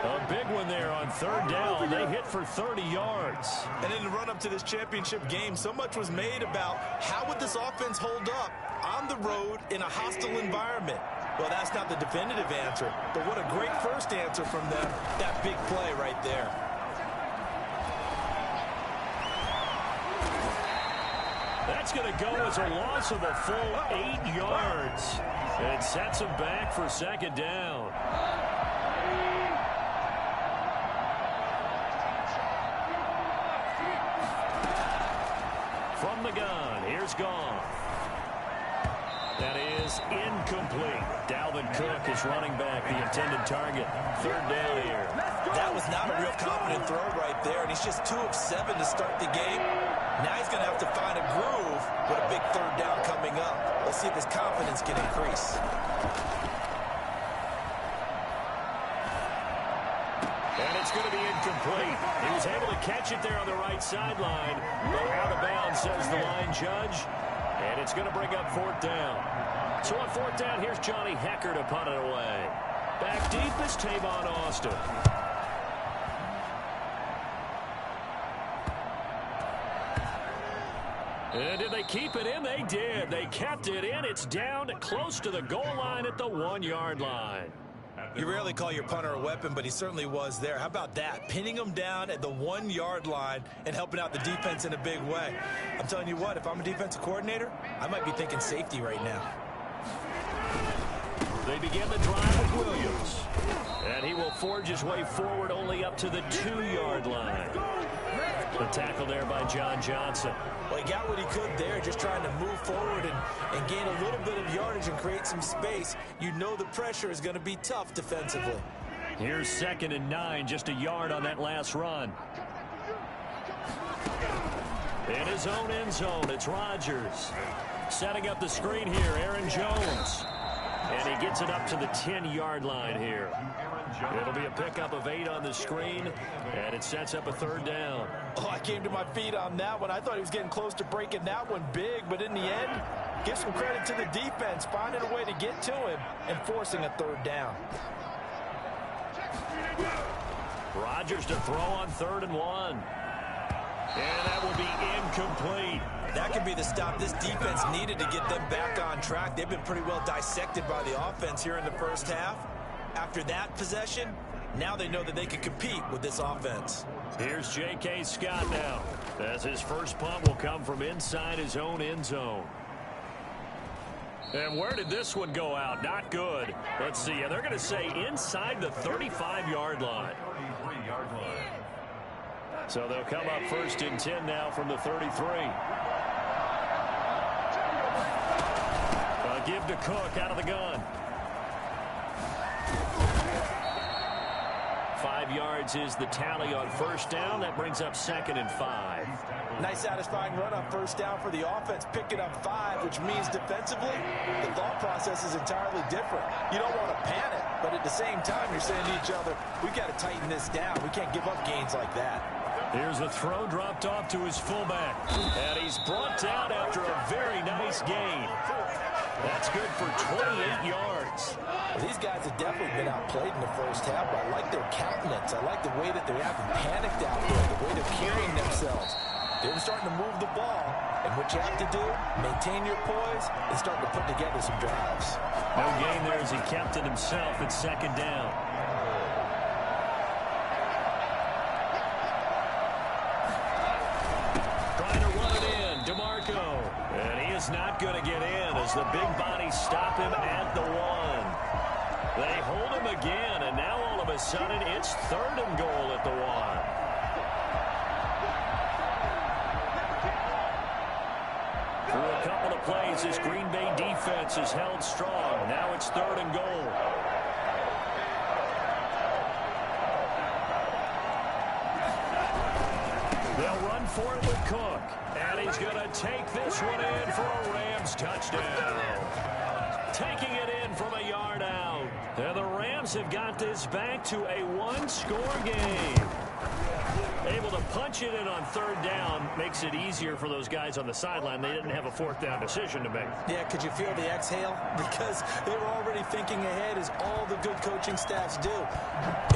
A big one there on 3rd down. They hit for 30 yards. And in the run-up to this championship game, so much was made about how would this offense hold up on the road in a hostile environment. Well, that's not the definitive answer, but what a great first answer from them. That big play right there. That's going to go as a loss of a full 8 yards. It sets him back for 2nd down. From the gun, here's Goff. That is incomplete. Dalvin Cook is running back, the intended target. 3rd down here. That was not a real confident throw right there, and he's just 2 of 7 to start the game. Now he's going to have to find a groove with a big 3rd down coming up. Let's see if his confidence can increase. And it's going to be incomplete. He was able to catch it there on the right sideline, but out of bounds, says the line judge. And it's going to bring up 4th down. So on 4th down, here's Johnny Hecker to punt it away. Back deep is Tavon Austin. And did they keep it in? They did. They kept it in. It's down close to the goal line at the 1-yard line. You rarely call your punter a weapon, but he certainly was there. How about that? Pinning him down at the 1-yard line and helping out the defense in a big way. I'm telling you what, if I'm a defensive coordinator, I might be thinking safety right now. They begin the drive with Williams. And he will forge his way forward only up to the 2-yard line. The tackle there by John Johnson. Well, he got what he could there, just trying to move forward and gain a little bit of yardage and create some space. You know the pressure is going to be tough defensively. Here's 2nd and 9, just a yard on that last run. In his own end zone, it's Rodgers. Setting up the screen here, Aaron Jones. And he gets it up to the 10-yard line here. It'll be a pickup of 8 on the screen, and it sets up a 3rd down. Oh, I came to my feet on that one. I thought he was getting close to breaking that one big, but in the end, give some credit to the defense, finding a way to get to him and forcing a 3rd down. Rodgers to throw on 3rd and 1. And that will be incomplete. That could be the stop this defense needed to get them back on track. They've been pretty well dissected by the offense here in the first half. After that possession, now they know that they can compete with this offense. Here's J.K. Scott now, as his first punt will come from inside his own end zone. And where did this one go out? Not good. Let's see. They're going to say inside the 35-yard line. So they'll come up 1st and 10 now from the 33. A give to Cook out of the gun. 5 yards is the tally on 1st down. That brings up 2nd and 5. Nice satisfying run on 1st down for the offense, picking up 5, which means defensively, the thought process is entirely different. You don't want to panic, but at the same time, you're saying to each other, we've got to tighten this down. We can't give up gains like that. Here's a throw dropped off to his fullback. And he's brought down after a very nice gain. That's good for 28 yards. Well, these guys have definitely been outplayed in the first half, but I like their countenance. I like the way that they haven't panicked out there, the way they're carrying themselves. They're starting to move the ball, and what you have to do, maintain your poise and start to put together some drives. No gain there as he kept it himself at 2nd down. Trying to run it in, DeMarco. And he is not going to get in as the big bodies stop him at the 1. They hold him again, and now all of a sudden it's 3rd and goal at the 1. Through a couple of plays, this Green Bay defense is held strong. Now it's 3rd and goal. They'll run for it with Cook. And he's going to take this one in for a Rams touchdown. Taking it in from a yard out. And the Rams have got this back to a one-score game. Able to punch it in on third down makes it easier for those guys on the sideline. They didn't have a fourth down decision to make. Yeah, could you feel the exhale? Because they were already thinking ahead, as all the good coaching staffs do.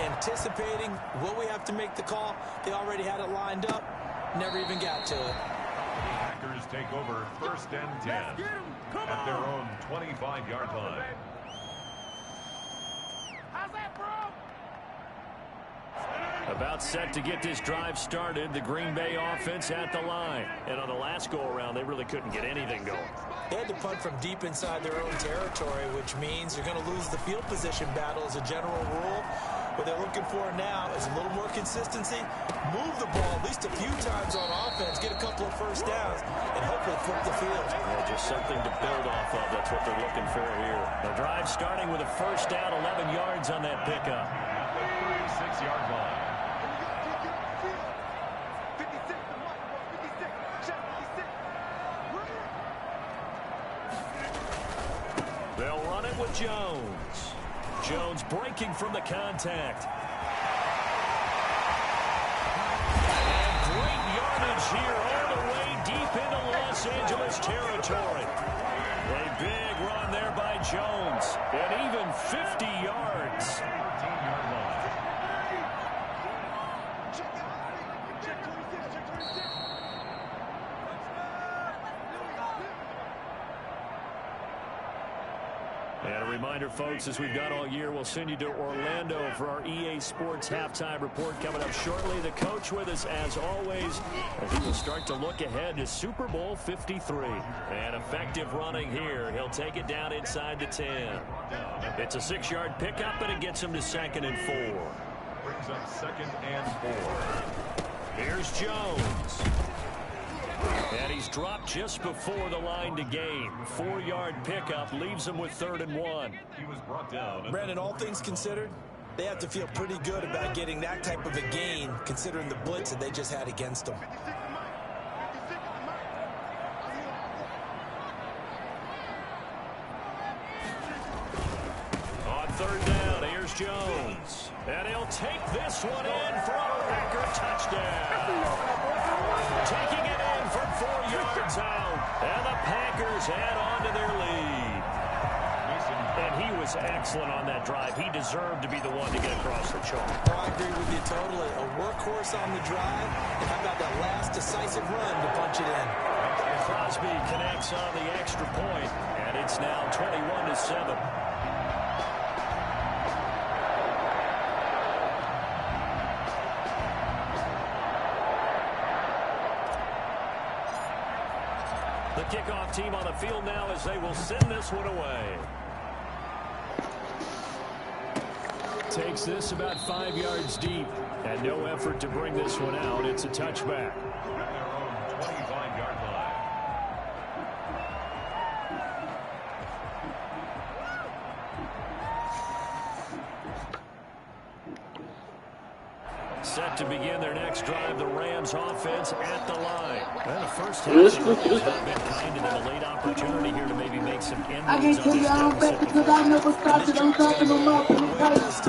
Anticipating, will we have to make the call? They already had it lined up. Never even got to it. Packers take over 1st and 10 at their own 25-yard line. How's that, bro? About set to get this drive started, the Green Bay offense at the line. And on the last go-around, they really couldn't get anything going. They had to punt from deep inside their own territory, which means they're going to lose the field position battle as a general rule. What they're looking for now is a little more consistency, move the ball at least a few times on offense, get a couple of first downs, and hopefully flip the field. Yeah, just something to build off of. That's what they're looking for here. The drive starting with a first down, 11 yards on that pickup. At the 36-yard line. They'll run it with Jones. Jones breaking from the contact. And great yardage here all the way deep into Los Angeles territory. A big run there by Jones. And even 50 yards. 13-yard line. And a reminder, folks, as we've done all year, we'll send you to Orlando for our EA Sports halftime report coming up shortly. The coach with us, as always, as he will start to look ahead to Super Bowl 53. And effective running here. He'll take it down inside the 10. It's a 6-yard pickup, and it gets him to 2nd and 4. Brings up 2nd and 4. Here's Jones. And he's dropped just before the line to gain. 4-yard pickup leaves him with 3rd and 1. He was brought down. Brandon, all things considered, they have to feel pretty good about getting that type of a gain, considering the blitz that they just had against them. On 3rd down, here's Jones. And he'll take this one in for a Packer touchdown. Taking it in from 4 yards out. And the Packers add on to their lead. And he was excellent on that drive. He deserved to be the one to get across the chalk. Oh, I agree with you totally. A workhorse on the drive. And how about that last decisive run to punch it in? Crosby connects on the extra point. And it's now 21-7. The kickoff team on the field now as they will send this one away. Takes this about 5 yards deep. And no effort to bring this one out. It's a touchback. At their own 25-yard line. Set to begin their next drive, the Rams offense at the line. Well, the first half has not been kind to them. A late opportunity here to maybe make some inroads on this deficit. Because I never started on dropping them off in the price.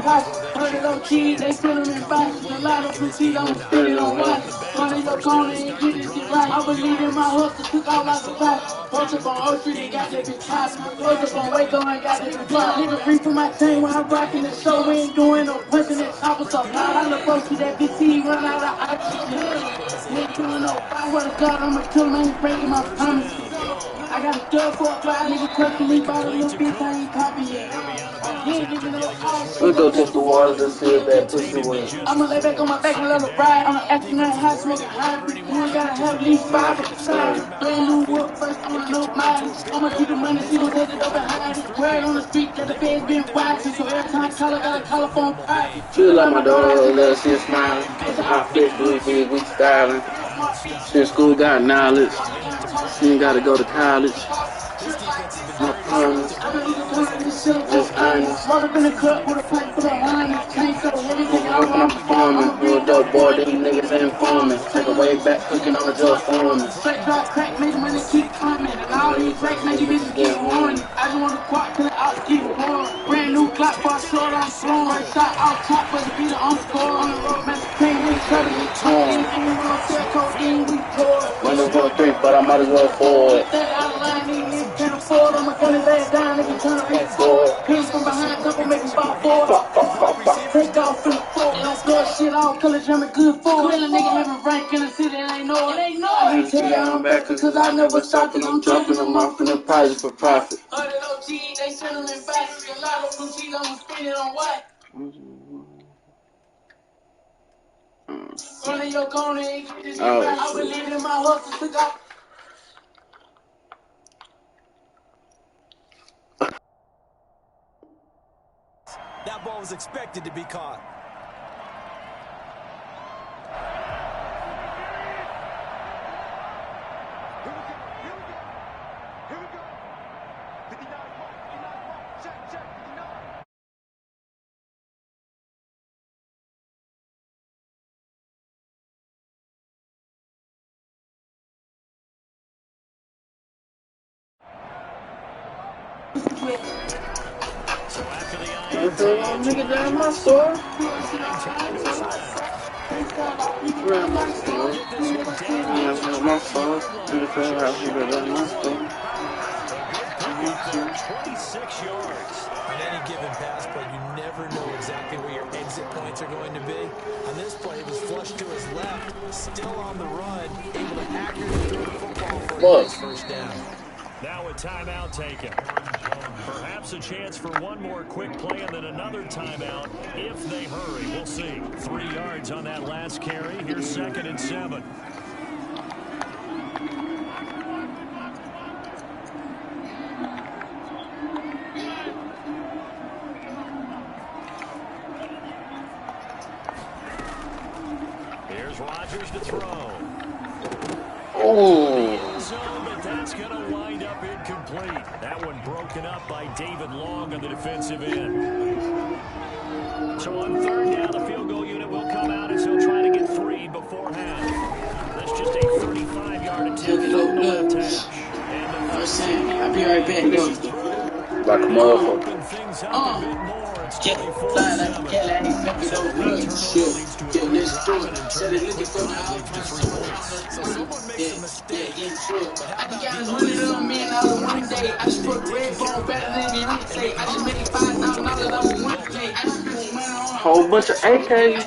Heard it on cheese, they fill them in bites. A lot of proceed, I'm spinning on white. Money your corner and get this shit right. I believe in my hustle, took all my supply. Post up on O Street and got that bitch hot. Post up on Waco and got that bitch hot. Nigga free from my team when I'm rocking the show. We ain't doing no punching and chopping stuff. I look close to that bitch, he run out of oxygen. Ain't doing no fire with a gun, I'ma kill him, I ain't breaking my promise. I got a dub for a fly, nigga question me about a little bitch, I ain't copy yet. He ain't giving no off. We go test the waters and see if that pussy wins. I'ma lay back on my back and let her ride. I'm acting like hot smoking hybrid. You ain't gotta have at least 5 of the side. Brand new whoop, first on no mind. I'ma keep the money, see what's headed over behind it. Word on the street that the bed's been waxing. So every time color got a color phone pie. Feel like my daughter has a little shit smiling. It's a hot fish, big, we styling. Since school got knowledge, she ain't gotta go to college. No promise, just honest. Mother been a cut with a pipe for the line. Can't so heavy, nigga. when I'm performing. You a dope boy, these niggas ain't forming. Take a way back, cooking on the drug forming. Straight drop crack, make money keep coming. And all these breaks make you bitches get horny. I just want to quack till the out get warm. Brand new clock for a short on floor. First shot off top, but the beat on score. On the road, man, pain, niggas try to get torn. Ain't gonna sell codeine, we pour. Running for a 3, but I might as well forward. That out of line, these niggas can't afford. I'ma gun his ass down, niggas trying to reach forward. Pin from behind, couple make him fall forward. Take off in the floor, don't blood shit off, color drumming good for. Kill a nigga having rank in the city, and ain't know it. I can tell you I'm back, cause I never stopped and I'm dropping them off in the prices for profit. 100 OG, they send them in factory. A lot of blue cheese, I'ma spend it on what? Running your corner, ain't get this shit right. I believe in my hustle, took off. That ball was expected to be caught. Here we go. 59 ball, 59 ball. Check, 59. So after the Nigga down my store. my store. My store. Nigga down my store. 26 yards. On any given pass play, you never know exactly where your exit points are going to be. On this play, it was flushed to his left, still on the run, able to accurately throw the football for a nice first down. Now a timeout taken. Perhaps a chance for one more quick play and then another timeout if they hurry. We'll see. 3 yards on that last carry. Here's 2nd and 7. Here's Rodgers to throw. Oh. Zone, but that's going to wind up incomplete. That one broken up by David Long on the defensive end. So on 3rd down, the field goal unit will come out as he'll try to get 3 before half. That's just a 35-yard attempt. No attach. And the first saying, I'll be right back. Like a motherfucker. open things up a bit more. It's 24-7. So someone makes a mistake. I just got $100 million one day. I just put red bone better than the other day. I just made $5,000 off of one day. I just put money on Whole bunch of AKs.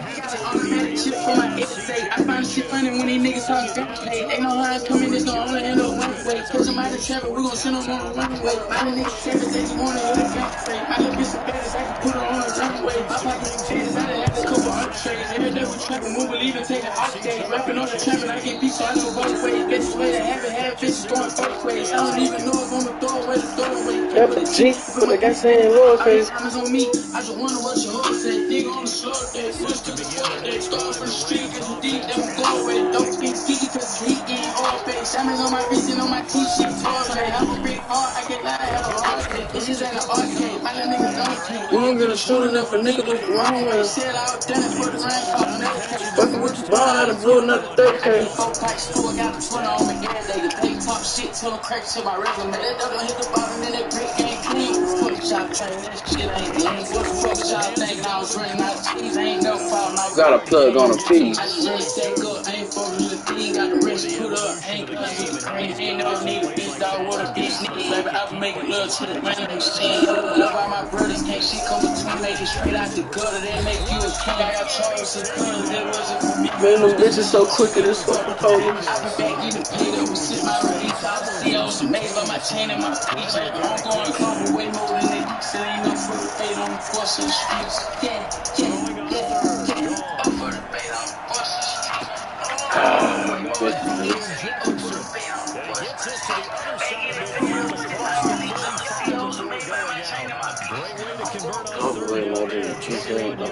automatic shit for my essay. I find shit funny when these niggas talk gameplay. They know how I come in, it's gonna only end up one way. Cause I'm out of traffic, we gon' send them on the runway. My little niggas savage, they just wanna hear the gameplay. My little bitch is baddest, I can put her on the runway. My pocket's fast, I done had a couple entrees. Every day we trapping, we believe in taking off days. Rapping on the trapping, I get beat, so I know both ways. Bitches way to have bitches going both ways. I don't even know if I'ma throw away the doorway. Yeah, but G, put like I say in lowercase. Diamonds on me, I just wonder what your hood say. Nigga on the slow day, switch to the sport day. Start from the street, cause you deep, they won't go away. Don't get geeky, cause he getting all face. Diamonds on my wrist and on my t-shirt, tall play. I'm a big heart, I get loud, I have a hard day. This is at an arcade, my little niggas don't play. We ain't gonna shoot enough for nigga look the wrong way. Said I was done it for the rain, caught another case. Fucking with your ball, I done blew another 30K. 4 packs, 2, I got a 20 on me every day. They talk shit till I'm crack to my resume. That dog gon' hit the bottom and that brick ain't clean. Fuck y'all train, that shit ain't clean. What the fuck y'all think I was running out of cheese? Ain't no fault, no. Got a plug on a piece. I just stack up, ain't fucking with the thing. Got the rest put up, ain't playing with the cream. Ain't no need a bitch, dog, what a bitch need. Baby, I been making love to the random machine. Love all my brothers, can't shit come between. Make it straight out the gutter, they make you a king. I got Charles and Cuz, that wasn't for me. Man, them bitches so quick at this fucking police. I been back getting paid up, we sit my release. I was CEOs amazed by my chain and my speech. I'm going clumber way more than they do. Still ain't no for the fade on the force of the streets. I'm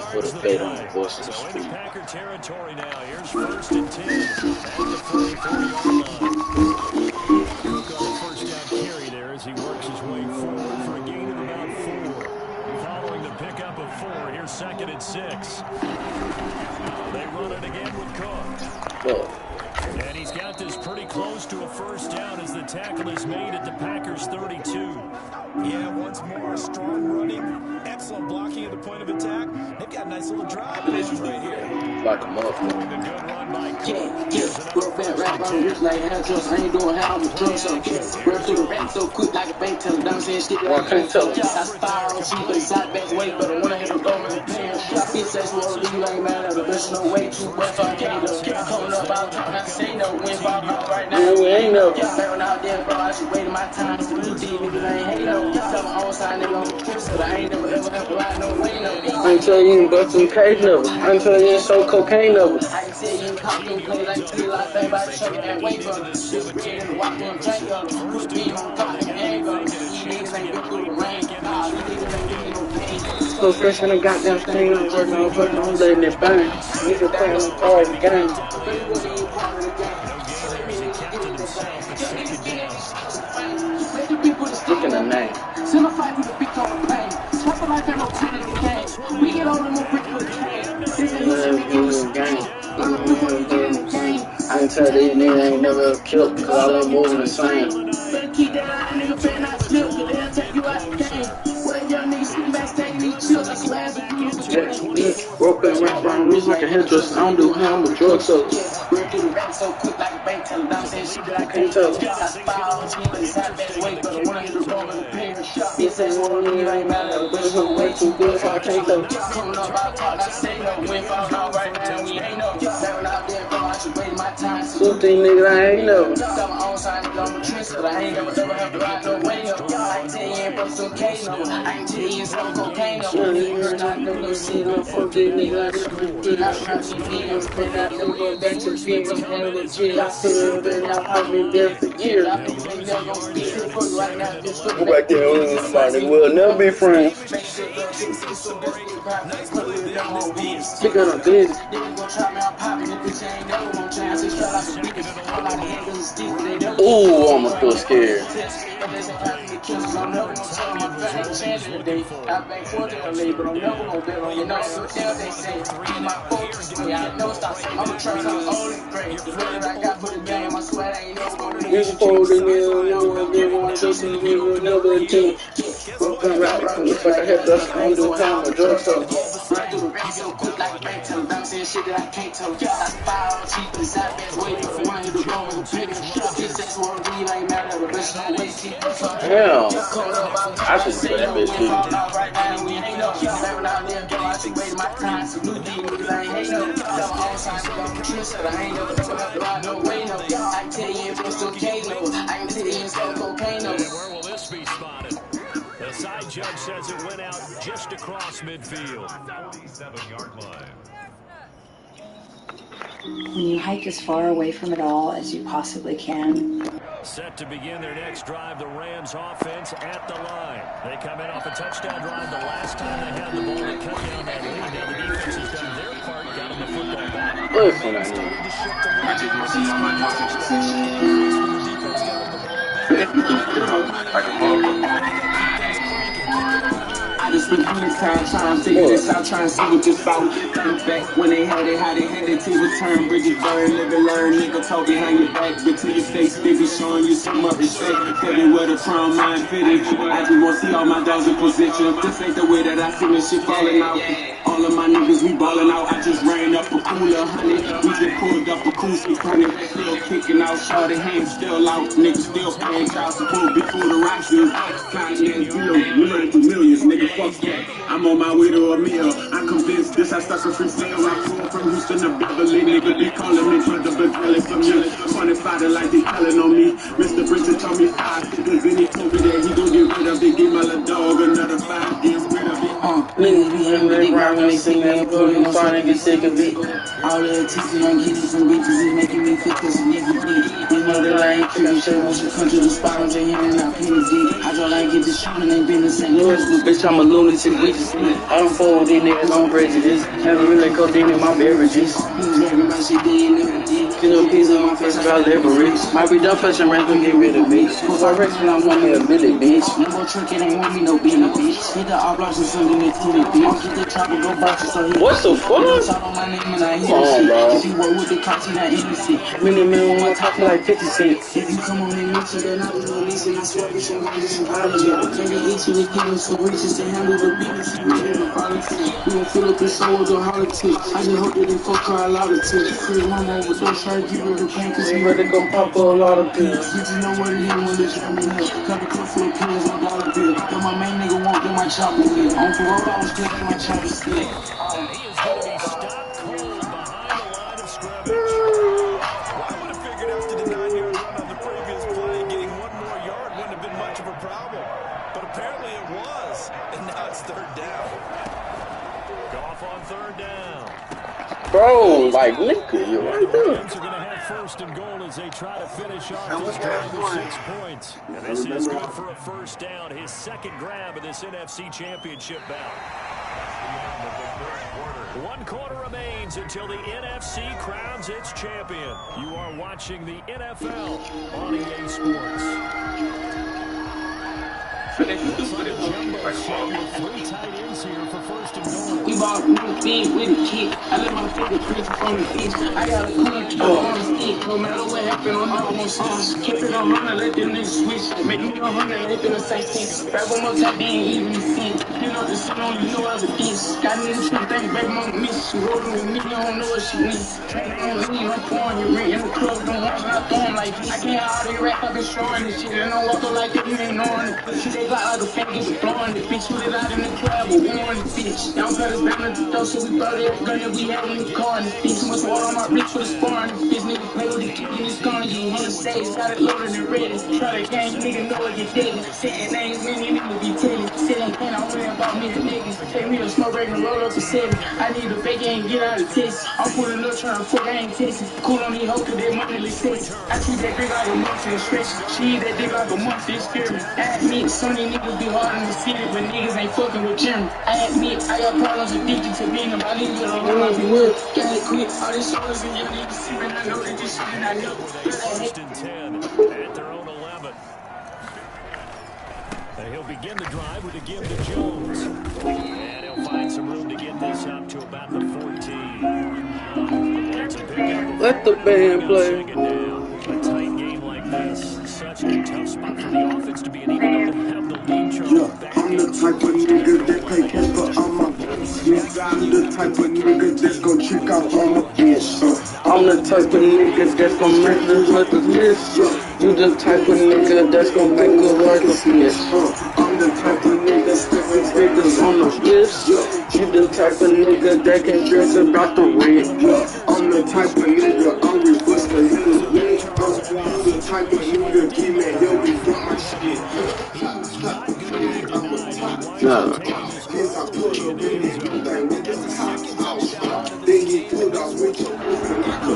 for the fade on the force of the streets. Packer territory now. Here's 1st and 10 at the 44-yard line. Cook on the first down carry there as he works his way forward for a gain of about 4. Following the pickup of 4. Here's 2nd and 6. They run it again with Cook. And he's got this pretty close to a first down as the tackle is made at the Packers' 32. Yeah, once more, strong running, excellent blocking at the point of attack. They've got a nice little drive right here. Like a motherfucker. A good run by Cook. Yeah, real fat rap on the wrist like handcuffs. I ain't doing how I'm a drug so run through the rack so quick like a bank teller. Dumb saying shit that I can't tell. I spy on cheap, but side back way, but I wanna hit a goal in the pan. Bitch says wanna leave like man out of the no way too much on Kano. Hold up, I'll talk, not say no. Win ball right now. Yeah, we ain't no. Yeah, back when out there, bro, I should wait my time. To do these niggas, I ain't hate no. Tell my own side, nigga on the trip, so I ain't never ever have to lie no way no. Until you can bust some cake numbers. Until you can show cocaine numbers. I can tell you cop them plays like tell you like baby, I show you that way for this red and walk them drink on them. Put the beam on top and hang on them. These niggas ain't been through the rain. Nah, these niggas ain't getting no pain. So fresh in the goddamn thing, I'm working on letting it burn. Nigga playing the cards again. Baby, what are you part of the game? Look at the name. Send a fight with a big on the plane. Swap a life and no tin in the game. We get all the more brick with the cane. This ain't the game. I can tell these niggas ain't never killed because all them moving the same. Better keep that eye, nigga, better not slip, cause they'll take you out the game. What young niggas sitting backstage, these chills, I swear, but you can't Yeah, broke that rap around wrist like a hairdresser. I don't do hair, I'm a drug seller. run through the rack so quick like a bank teller. I'm saying shit that I can't tell. I spy on cheap, but it's not that way, but I wanna hit the ball in the pain. Bitch says wanna leave, I ain't mad at her, but it's way too good, so I can't tell. Coming up, I'll talk, not say no. Win falling out right now, we ain't no. Staring out there, bro, I should wait my time. Some these niggas I ain't know. Got my own side, nigga, I'm a trend, but I ain't never ever have to ride no way up. I ain't tell you ain't bust some K, no. I ain't tell you ain't some cocaine, no. You heard I never see no fuck these niggas. I try to be I'm spend out them go back to feet, I'm hell legit. I still been out, I've been there for years. I think they never gonna speak to the fuck right now. Just look Go back there on this side, nigga. We'll never be friends. Speaking of business. Ooh, I'm a little scared. You're supposed to be another team. Broken rap, if I had to, I ain't doing how I'm a drug seller. Run through the rack so quick like a bank teller. I'm saying shit that I can't tell. I spy on cheap, but it's not best way for the one who do go with the biggest. Bitch says wanna leave, I ain't mad at her, but she don't waste it. Damn, I should do that bitch too. Right now, we ain't no. Staring out there, bro, I should wait my time. So new these niggas, I ain't hate no. Tell my own side, nigga, I'm a trend, so I ain't never ever have to ride no way, no. I can tell you if it's okay, no. I can tell you it's no cocaine, no. Where will this be spotted? The side judge says it went out just across midfield. 47-yard line. When you hike as far away from it all as you possibly can. Set to begin their next drive, the Rams offense at the line. They come in off a touchdown drive the last time they had the ball to cut down that lead. Now the defense has done their part, got them the football back. Listen, I just spent all this time trying to figure this out, trying to see what this about. Back when they had it, how they had it, tables turn, bridges burn, live and learn, nigga talk behind your back, but till your face, they be showing you some up respect. Tell me where the crown mind fitting. I just want to see all my dogs in position. This ain't the way that I see this shit falling out. All of my niggas, we ballin' out. I just ran up a cooler, honey. We just pulled up a cool 600. Still kicking out, shorty hands still out. Niggas still paying child support before the rocks is finance millions, nigga, fuck that. I'm on my way to a meal. I'm convinced this I stuck a free sale. I flew from Houston to Beverly, nigga. They calling me for the Beverly for me. 25 like they telling on me. Mr. Bridget told me 5 figures and he told me that he gon' get rid of it. Give my little dog another 5, get rid of it. niggas be in the ground when they sing that booty, I'm starting to get sick of it. All the attention on getting some bitches is making me feel cause you niggas bleed. know that I ain't tripping. Shit, once you come to the spot, I'm just handing out pennies. I just like get this shooting, ain't been the same. Bitch, I'm a lunatic. I don't fool with these niggas on prejudice. Never really codeine in my beverages. You know, pizza on my face about leverage. Might be done flashing rent and get rid of bitch. Cause I reckon I want me a billy, bitch. No more trick, it ain't want me no billy, bitch. Hit the oblongs and something in the bitch. I'll get the chopper, go box it, so he. What the fuck? Talk on my name and I hear shit. Cause you work with the cops and I innocent. Many men on my top for like 50 cents. If you come on and mention then I will release and I swear you should want this apology. Maybe itchy to give him some reaches to handle the business. We gon' fill up the show with the politics. I just hope that they fuck her a lot of tips. Cause mama overdose, try to give her the pain. Cause he ready to go pop a lot of pills. You just know what it is when it's coming up. Got a cup full of pills, no dollar bill. Then my main nigga won't get my chopper with. On parole, I was collecting my chopper still. And he is going to be stopped cold behind the line of scrimmage. Well, I would have figured after the 9-yard run on the previous play, getting one more yard wouldn't have been much of a problem. But apparently it was, and now it's third down. Goff on third down. Bro, like, nigga, you right there. Rams are going to have first and goal as they try to finish off this drive with 6 points. This is good for a first down. His second grab of this NFC Championship bout. 1 quarter remains until the NFC crowns its champion. You are watching the NFL on EA Sports. Jumbo set with 3 tight ends here for first and goal. We bought new feet with a kick. I let my favorite creep from the beach. I got a cool keep on the stick. No matter what happened, I'm not gonna switch. Keep it on 100, let them niggas switch. Make me 100, let them say 6. Grab one more time, they ain't even the scene. You know the sun on, you know I was a bitch. Got me in the street, thank baby mama miss. She rolling with me, you don't know what she needs. Training on lean, I'm pouring your rent in the club, don't want me, I throw 'em like this. I can't all they rap, I've been showing this shit. And I walk up like that, you ain't knowing it. She they got like a fan, get the blowing it. Bitch, shoot it out in the club, but warn the bitch. Y'all cut us down at the door, so we brought it gun that we had in the car. And the bitch, too much water on my wrist for the sparring. The bitch, nigga play with the kick in his gun. You on the stage, got it loaded and ready. Try to gang, nigga know it get deadly. Sitting names, many niggas be telling. Sitting pain, I'm worrying about me and niggas. Take me a smoke break and roll up a 7. I need a bacon and get out of Texas. I'm pulling up trying to fuck, I ain't Texas. Cool on these hoes, cause they monthly six. I treat that dick like a monthly stretch. She eat that dick like a monthly experiment. I admit, some of these niggas be hard in the city, but niggas ain't fucking with Jimmy. I admit, I got problems addicted to being them. I leave it alone, I be with. Got it quick, all these shoulders and your niggas see, man, I know that this shit and I know. First and 10 at their own 11. And he'll begin the drive with a give to Jones. And he'll find some room to get this up to about the 14. It's a pickup. Let the band play. A tight game like this, such a tough spot for the offense to be in, even though they have the lead. I'm the type of nigga that play keeper on my bitch. I'm the type of nigga that's gon' trick out on my bitch. I'm the type of nigga that's gon' make this like a list. You the type of nigga that's gon' make a like a snitch. I'm the type of nigga sticking figures on the list. You the type of nigga that can dress about the rent. I'm the type of nigga I'm reverse the hill. I'm the type of nigga give me help me get my shit. No.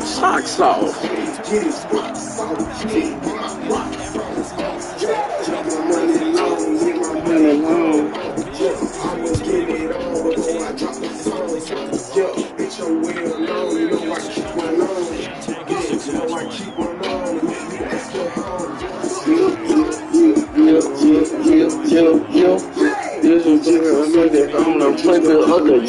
Socks off. This is I'm gonna play the other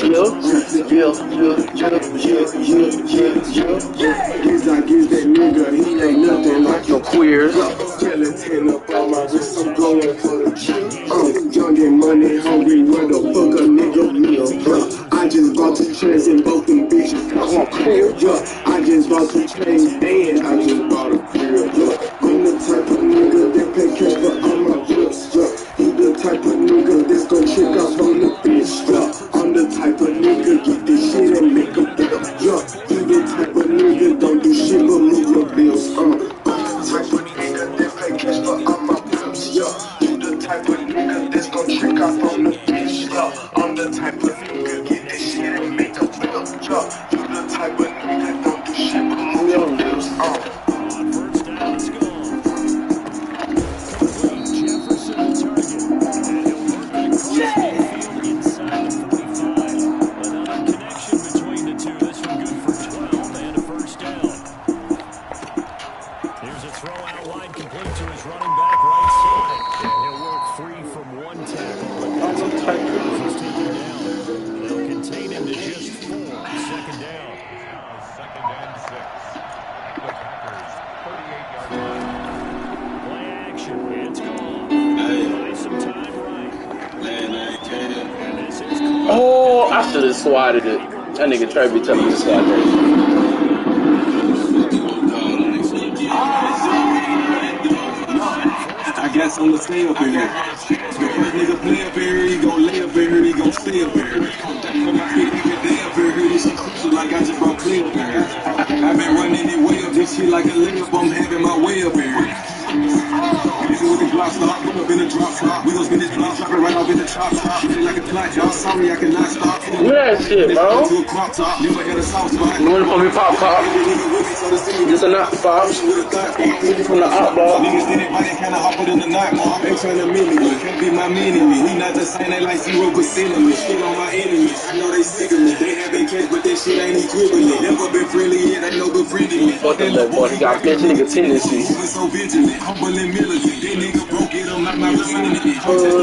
I give that nigga, he ain't nothing like your queers. Skeleton up on my wrist, I'm going for the chill. Young and money hungry, where the fuck a nigga meal? I just bought 2 chains and both them bitches. I want clear, I just bought 2 chains and I just bought a crib, I'm the type of nigga that pay cash for all my bills, You the type of nigga that's gon' trick off on the bitch, I'm the type of nigga get this shit and make a bill, You the type of nigga don't do shit but move your bills, I'm the type of nigga that pay cash for all my bills, You the type of nigga that's gon' trick off on the bitch, I'm the type of nigga get this shit and make a bill, You the type of nigga don't do shit but move your bills, On first down, let's go. just swatted it. That nigga Trey be telling me to swat that. I got something to say up in here. The first nigga play up in here, he gon' lay up in here, he gon' stay up in here. Put my feet every day up in here, this shit crucial like I just brought play up in here. I've been running it way up this shit like a layup, I'm having my way up in here. This is with the block stop, put up in the drop stop. We gon' spin this block, drop it right off in the chop top. Get it like a clock, y'all sorry I cannot stop. Do that shit, bro. To a crop top, never had a soft spot. You want it for me, pop? This a not pop. From the op ball. Niggas did it, but they kinda hopper than the night, mom. They tryna mimic me, can't be my enemy. We not the same, they like 0% of me. Shit on my enemies, I know they sick of me. They have been catch, but that shit ain't equivalent. Never been friendly yet, they know befriending me. Fuck that little boy, he got bitch nigga tendencies. Moving so vigilant, humble and militant. That nigga broke it, I'm not my vicinity.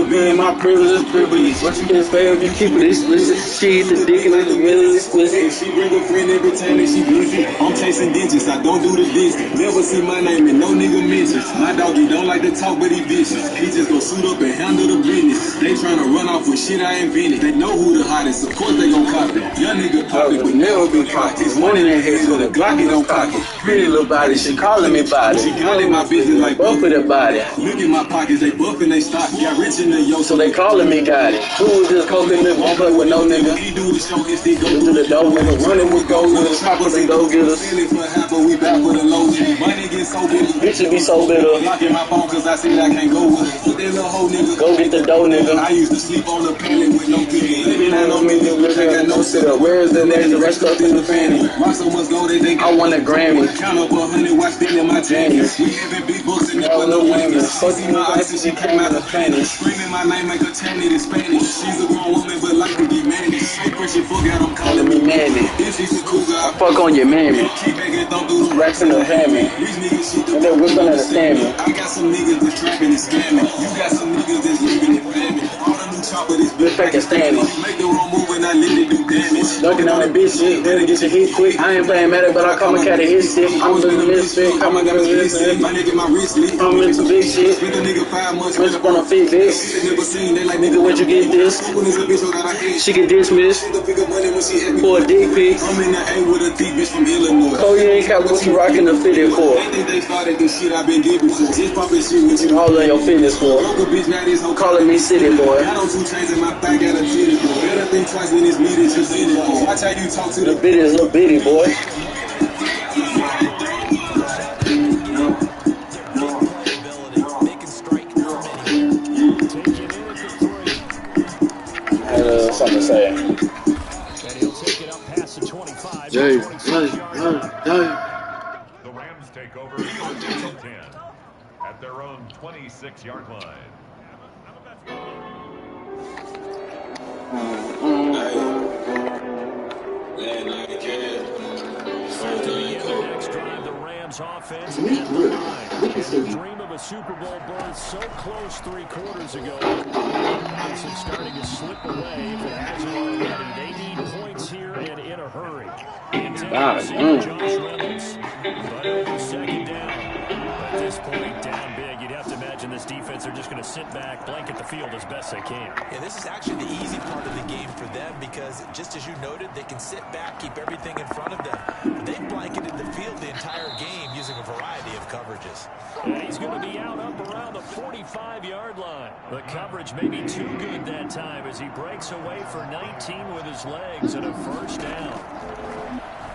Man, my privilege is privilege. What you can say if you keep it explicit? Shit, the dick and the really explicit. She bring a friend every time that she visit. I'm chasing digits, I don't do the distance. Never see my name and no nigga mentions. My doggy don't like to talk, but he vicious. He just gon' suit up and handle the business. They tryna run off with shit I invented. They know who the hottest, of course they gon' copy. Young nigga pop it, but never be cocky. It's money in their head, so the Glocky don't cock it. Pretty little body, she calling me body. She got in my business like Buff with the body. Look at my pockets, they buffin' they stock. Got rich in the yo, So they calling me got it. Who was this coconut? Won't play with no nigga. He do the show, his stick go To the dough, nigga. Running with gold with the choppers and go get us. Selling for half, but we back with a low. Money get so big. Bitches be so bitter. Locking my phone cause I said I can't go with it. Put that little hoe nigga. Go get the dough, nigga. I used to sleep on the pallet with no pillow. Living Man, on no me, nigga. I got no sit up. Where is the name? The rest up in the fanny. Rock so much gold they think I won a Grammy. count up 100 watch spinning my jammies. We having big books and never no wingers. Fuck See you, my I ice and she came out of Spanish. Screaming my name make her turn it in Spanish. She's a grown woman but like to be managed. So fresh and fuck out, I'm calling me Manny. If she's a cougar, I Fuck on your mammy. keep begging, don't do the Racks in the hammy. These niggas shit And they're whipping understand me. I got some niggas that's trapping and scamming. You got some niggas that's living and famine. All the new chopper this Good fake and standing. make the wrong move and I let it do damage. Dunking on that bitch shit. Better get your hit quick. I ain't playing Madden, but I call my cat a hit stick. I'm doing the misfit. Come on, got me listen. My nigga, my wrist lit. I'm into big shit. Spend a nigga 5 months. Went up on a fit bitch. They never seen, they like Nigga, where'd you get this? when it's a bitch that I hate. She get dismissed She pick up money when she happy. for a dick pic. I'm in the A with a thick bitch from Illinois. Oh, you ain't got what you rocking the fitted for. They think they started this shit I've been giving to. Just poppin' shit with you. All on your fitness for. Broke a bitch, now this hoe Calling me city boy. got on 2 chains in my back, got a titty boy. Better think twice when it's me that you see it for. Watch how you talk to The the bitty is little bitty boy. I had something to say. And he'll take it up past the 25. Jay. The Rams take over 10 at their own 26-yard line. Set to begin the next drive, the Rams offense at the line. And the dream of a Super Bowl berth so close 3 quarters ago. It's starting to slip away if it hasn't already. They need points here and in a hurry. Josh Reynolds, but over 2nd down. At this point, down big. You'd have to imagine this defense are just going to sit back, blanket the field as best they can. Yeah, this is actually the easy part of the game for them because, just as you noted, they can sit back, keep everything in front of them. But they've blanketed the field the entire game using a variety of coverages. And he's going to be out up around the 45-yard line. The coverage may be too good that time as he breaks away for 19 with his legs and a 1st down.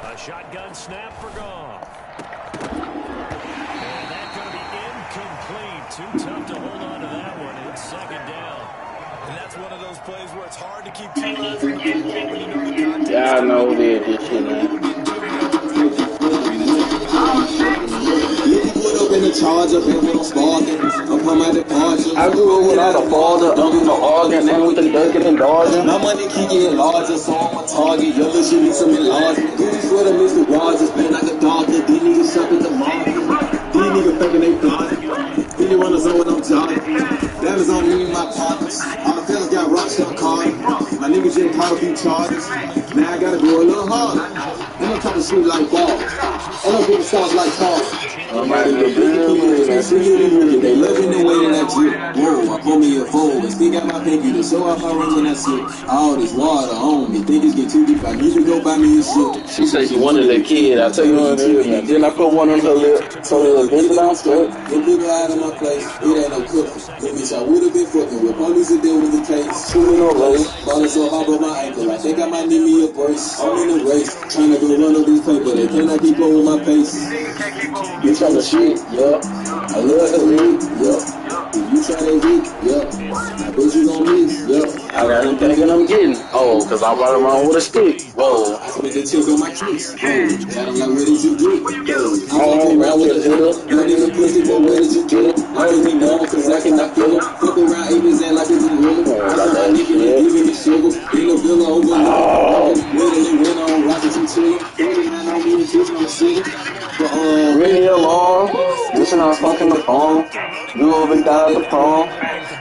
A shotgun snap for Goff. And that's going to be incomplete. Too tough to hold on to that one. It's 2nd down. And that's one of those plays where it's hard to keep 2 eyes on the football when you know the context. Yeah, I know who did this shit, man. put up in the charge of him with sparking. Upon my departure, I grew up without a father, dunking the organ, and with the ducking and dodging. my money keep getting larger, so I'm a target. Yo, this shit needs some enlargement. Gucci sweater, Mr. Rogers, been like a doctor. These niggas shop at the market. These niggas thinking they blind. Really run us on when I'm jogging. Diamonds on me and my partners. All the fellas got rockstar cars. My niggas just caught a few charges. Now I gotta go a little harder. I'm gonna talk shit like ball. And I'm getting sounds like Carl. I'm riding the big and singing. They loving the way that I drip. Whoa, I pull me a fold and stick out my pinky to show off my ring when I sip. All this water on me, niggas get too deep. I need to go buy me a ship. She said she wanted a kid. I tell you what it is, man. Then I put one on her lip. So the bitch down straight. Them people out of my place, it ain't no cooking. That bitch, I would've been fucking with police and deal with the case. Shooting no race. Falling so hard on my ankle, I think I might need me a brace. I'm in a race, trying to go run up this paper. They cannot keep up with my pace. Bitch on the shit, yup. I love the league, yup. If you try that week, yup. I bet you gon' miss, yup. I got them thinking I'm getting. Oh, cause I ride around with a stick. Whoa. I spent the chips on my kicks. Got them like, where did you get? I walk around with a hitter. Young nigga pussy, but where did you get it? I don't be known, cause I cannot feel it. Fuck around, Avis and like it's a gorilla. I saw my nigga giving me sugar. In the villa over literally went on rockets and chillin'. 39 on me and chips on the city. Ring the alarm. Listen, I'm fucking the phone. Moving down the phone.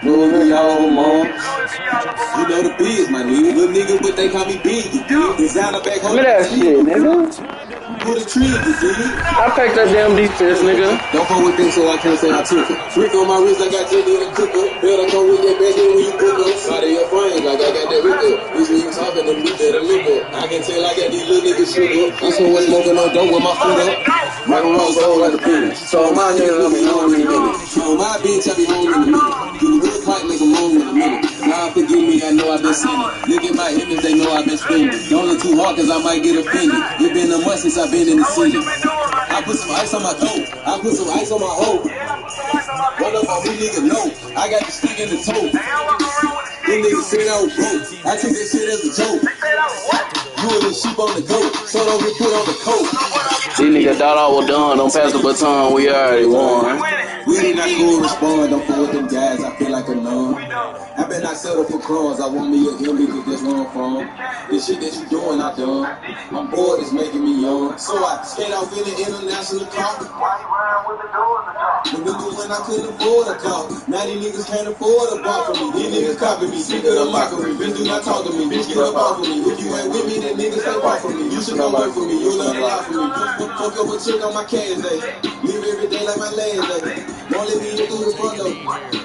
Moving all mom. You know the biz, my nigga. Little nigga, but they call me big. You dig? Designer back home. Look at that shit, nigga. Put a tree, you dig? I packed that damn defense, nigga. Don't fuck with things, so I can't say I took it. Freak on my wrist, I got jelly and a cooker. Better come with that back when you cook up. Side of your brain, like I got that hookah. Bitch, when you talking to me, better look up. I can tell I got these little niggas sugar. I'm somewhere smoking on dope with my foot up. Rock and roll, so like a penny. So my niggas, I be home in a minute. So my bitch, I be home in a minute. Do the wood pipe, make them home in a minute. Nah, forgive me, I know I've been sinning. Look at my image, they know I've been spinning. Don't look too hard, cause I might get offended. It been a month since I've been in the city. I put some ice on my dope. I put some ice on my hoe. Run up on me, nigga, no. I got the stick in the toe. Them niggas said I was broke. I took that shit as a joke. You and the sheep on the goat, so don't get put on the coat. These niggas thought I was done. Don't pass the baton. We already won. We did not go respond. Don't fool with them guys. I feel like a nun. I bet not settle for crumbs. I want me a him because that's where I'm from. This shit that you doing, I done. I'm bored, it's making me young. So I skate off in the international car. Remember when I couldn't afford a car? Now these niggas can't afford a bar for me. These niggas copy me, sick of the mockery. Bitch, do not talk to me. Bitch, get up off of me. If you ain't with me, then niggas stay far from me. You should come work for me. You'll learn a lot from me. Fuck up a chick on my cash day. Live every day like my last day. Don't let me get through the front door.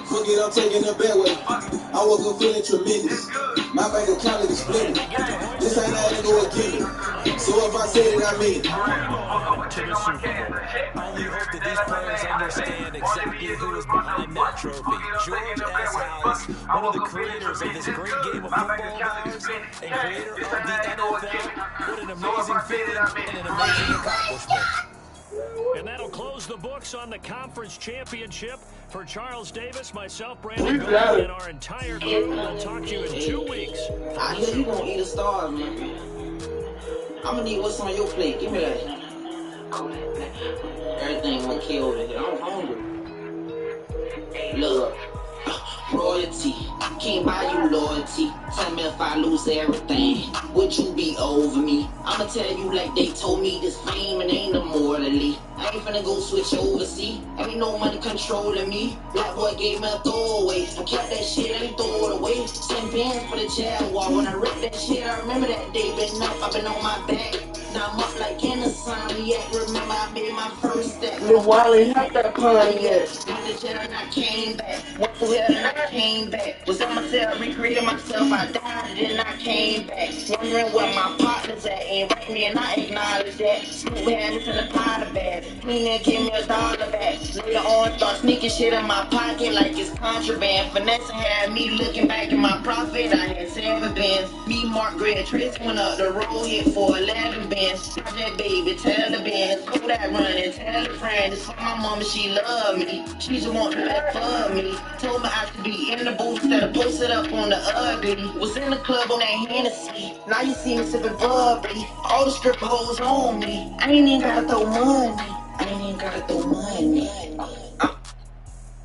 Fuck it, I'm taking the bad way. I woke up feeling tremendous. My bank account is splitting. This ain't how they go again. So if I said it, I mean it. I only hope that these players understand exactly who is behind that trophy. George S. Hallis, one of the creators of this great game of football, guys, and creator of the NFL. What an amazing feeling and an amazing accomplishment. And that'll close the books on the conference championship. For Charles Davis, myself, Brandon Goldman, and our entire crew, we'll talk to you in 2 weeks. I know you gonna eat a star, man. I'm gonna need what's on your plate. Give me that. Everything went kill over here. I'm hungry. Look, royalty. Can't buy you loyalty. Tell me if I lose everything, would you be over me? I'ma tell you like they told me, this fame and ain't immortally. I ain't finna go switch overseas. Ain't no money controlling me. Black boy gave me a throwaway. I kept that shit, ain't throw it away. 10 bands for the Jaguar. When I ripped that shit, I remember that day. Been up, I've been on my back. Now I'm up like Insomniac. Remember I made my first step. Lil Wally, not that party yet. Went to jail and I came back. Went to hell and I came back. Was on myself, recreated myself. I died and I came back. Wondering where my partners at. Ain't right me and I acknowledge that. Snoop had me in the powder bag. He didn't give me $1 back. Later on, start sneaking shit in my pocket like it's contraband. Finesse had me looking back at my profit. I had 7 bands. Me, Mark, Greg, Trish went up the road, hit for 11 bands. Project baby, tell the band, Kodak running, tell a friend. It's for my mama, she love me. She just want the best for me. Told me I should be in the booth instead of posted up on the ugly. Was in the club on that Hennessy. Now you see me sipping bubbly. All the stripper hoes on me. I ain't even gotta throw money.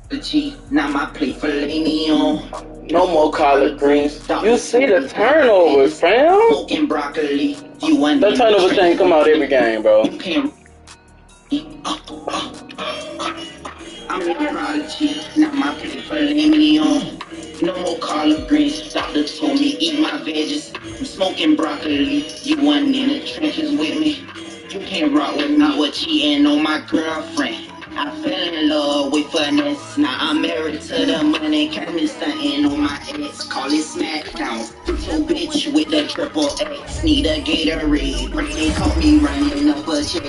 The G, now my plate filet mignon. No more collard greens. You see the turnovers, fam? Smoking broccoli. You want That turnover thing come out every game, bro. You can't. I'm a prodigy. Now my plate filet mignon. No more collard greens. Doctor told me eat my veggies. I'm smoking broccoli. You want in the trenches with me? You can't rock with me. I was cheating on my girlfriend. I fell in love with finesse. Now I'm married to the money. Can't be stunting on my ex. Call it smackdown. So bitch with the triple X. Need a Gatorade. They caught me running up a check.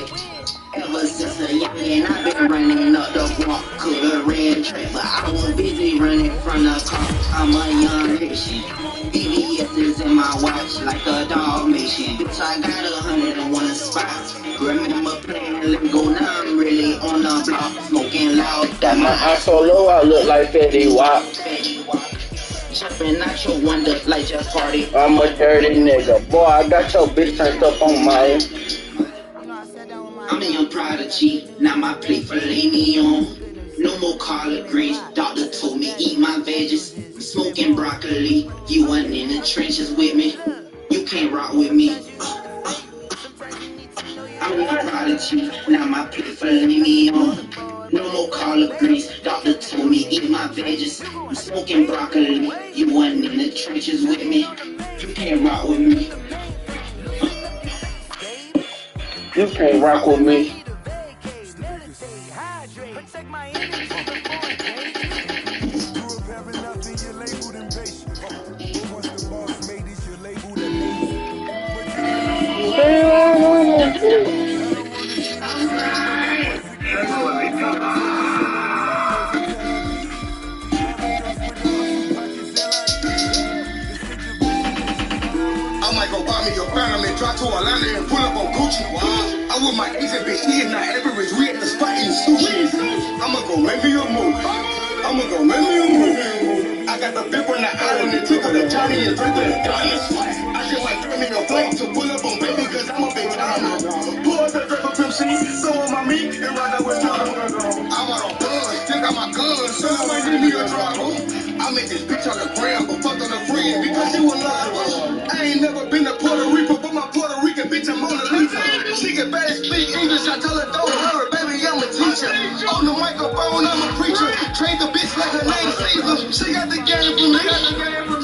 Ever since a youngin', I've been running up the block. Coulda ran track, but I was busy running from the cops. I'm a young Haitian. BBS is in my watch like a Dalmatian. Bitch, I got 101 spots. Remember playing Lego, now I'm really on the block. Smoking loud. Got my eyes so low, I look like Fetty Wap. Jumping out your window like your party. I'm a dirty nigga. Boy, I got your bitch turned up on mine. I'm a young prodigy, now my plate filet mignon. No more collard greens, doctor told me eat my veggies. I'm smoking broccoli, you wasn't in the trenches with me. You can't rock with me. I'm a young prodigy, now my plate filet mignon. No more collard greens, doctor told me eat my veggies. I'm smoking broccoli, you wasn't in the trenches with me. You can't rock with me. You can't rock with me. I might go buy me a phantom and drive to Atlanta and pull up on Gucci. I with my Asian bitch, she is not average. We at the spot eating sushi. I'ma go make me a move. I'ma go make me a move. I got the big on the island and took her to Johnny and drink to the diamonds. I just might throw me a flight to pull up on baby cause I'm a big timer. Pull up the drink of Pimp C, throw on my meat and ride out with John. I'm out on buzz, still got my guns, so I might give me a driver. I make this bitch on the gram, but fuck on a friend because you a liar. I ain't never been to Puerto Rico, but my Puerto Rican bitch, I'm on the Lisa. She can better speak English, I tell her don't worry, baby, I'm a teacher. On the microphone, I'm a preacher. Train the bitch like her name Caesar. She got the game for me.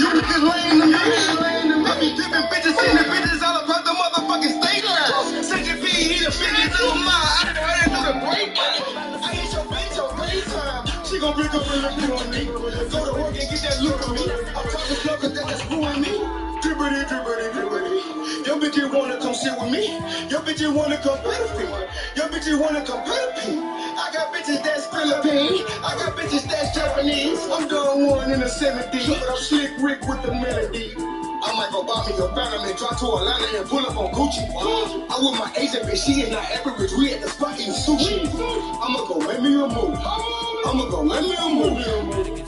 You niggas lame to me. I be dipping bitches in the bitches all across the motherfucking state. Second P, he the biggest of them all. I heard it through the grapevine. I hit your bitch on FaceTime. She gon' break up and look on me. Go to work and get that look on me. I'm talking slow cause that's screwing me. Dribbity, dribbity, dribbity. Your bitches wanna come sit with me. Your bitches wanna come play with me. Your bitches wanna come play with me. I got bitches that's Philippine. I got bitches that's Japanese. I'm doing one in the 70s, but I'm slick Rick with the melody. I might go buy me a phantom and drive to Atlanta and pull up on Gucci. I with my Asian bitch, she is not average. We at the spot eating sushi. I'ma go make me a move. I'ma go make me a move.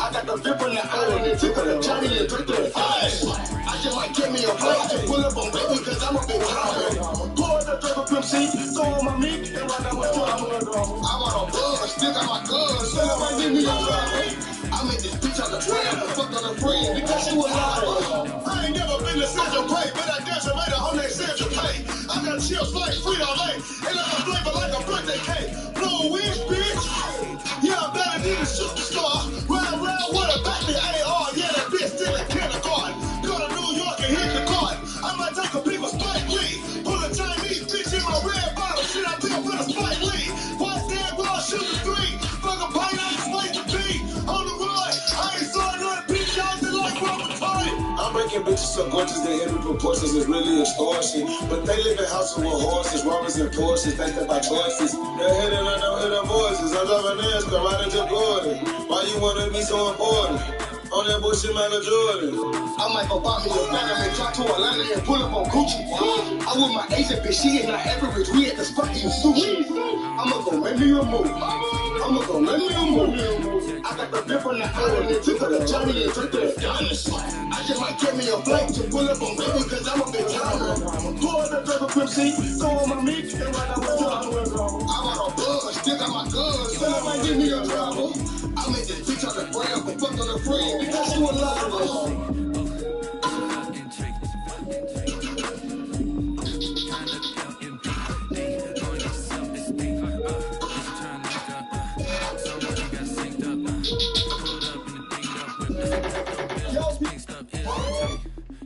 I got the VIP on the island and took her to Johnny and drink to the ice. I just might get me a flight to pull up on baby cause I'm a big timer. Pull up the drink of Pimp C, throw on my meat and ride out with John. I'm out on buzz, still got my guns, so I might give me a driver. I make this bitch on the gram, but fuck on a friend because she was liar. I ain't never been to Central Pay, but I guess I made a whole next Central Pay. I got chips like Frito-Lay, and I got flavor like a birthday cake. Blow wish, bitch. Yeah, I'm better than a superstar. Round, with a back AR. Yeah, that bitch still in kindergarten. Go to New York and hit the court. I might take a peep of Spike Lee. Pull a Chinese bitch in my red bottle. Shit, I built for the Spike Lee. Watch that ball, shoot the three. Fuck a pint, I just wait to be. On the run, I ain't saw another bitch out there like Robert Toy. I'm making bitches so gorgeous they heavy proportions is really extortion. But they live in houses with horses, robbers and Porsches, thinking about choices. They're hitting on them hidden voices. I'm driving an come out of Jordan. Why you wanna be so important? On that bullshit, Michael Jordan. I might go buy me a phantom and drive to Atlanta and pull up on Gucci. I with my Asian bitch, she is not average. We at the spot eating sushi. I'ma go make me a move. I'ma go make me a move. I got the VIP on the island and took her to Johnny and drink to the diamonds. I just might get me a flight to pull up on baby cause I'm a big timer. Pull up the drink of Pimp C, throw on my meat and ride out with John. I'm out on buzz, still got my guns, so I might give me a driver. I make this bitch on the gram, but fuck on a friend because you a liar.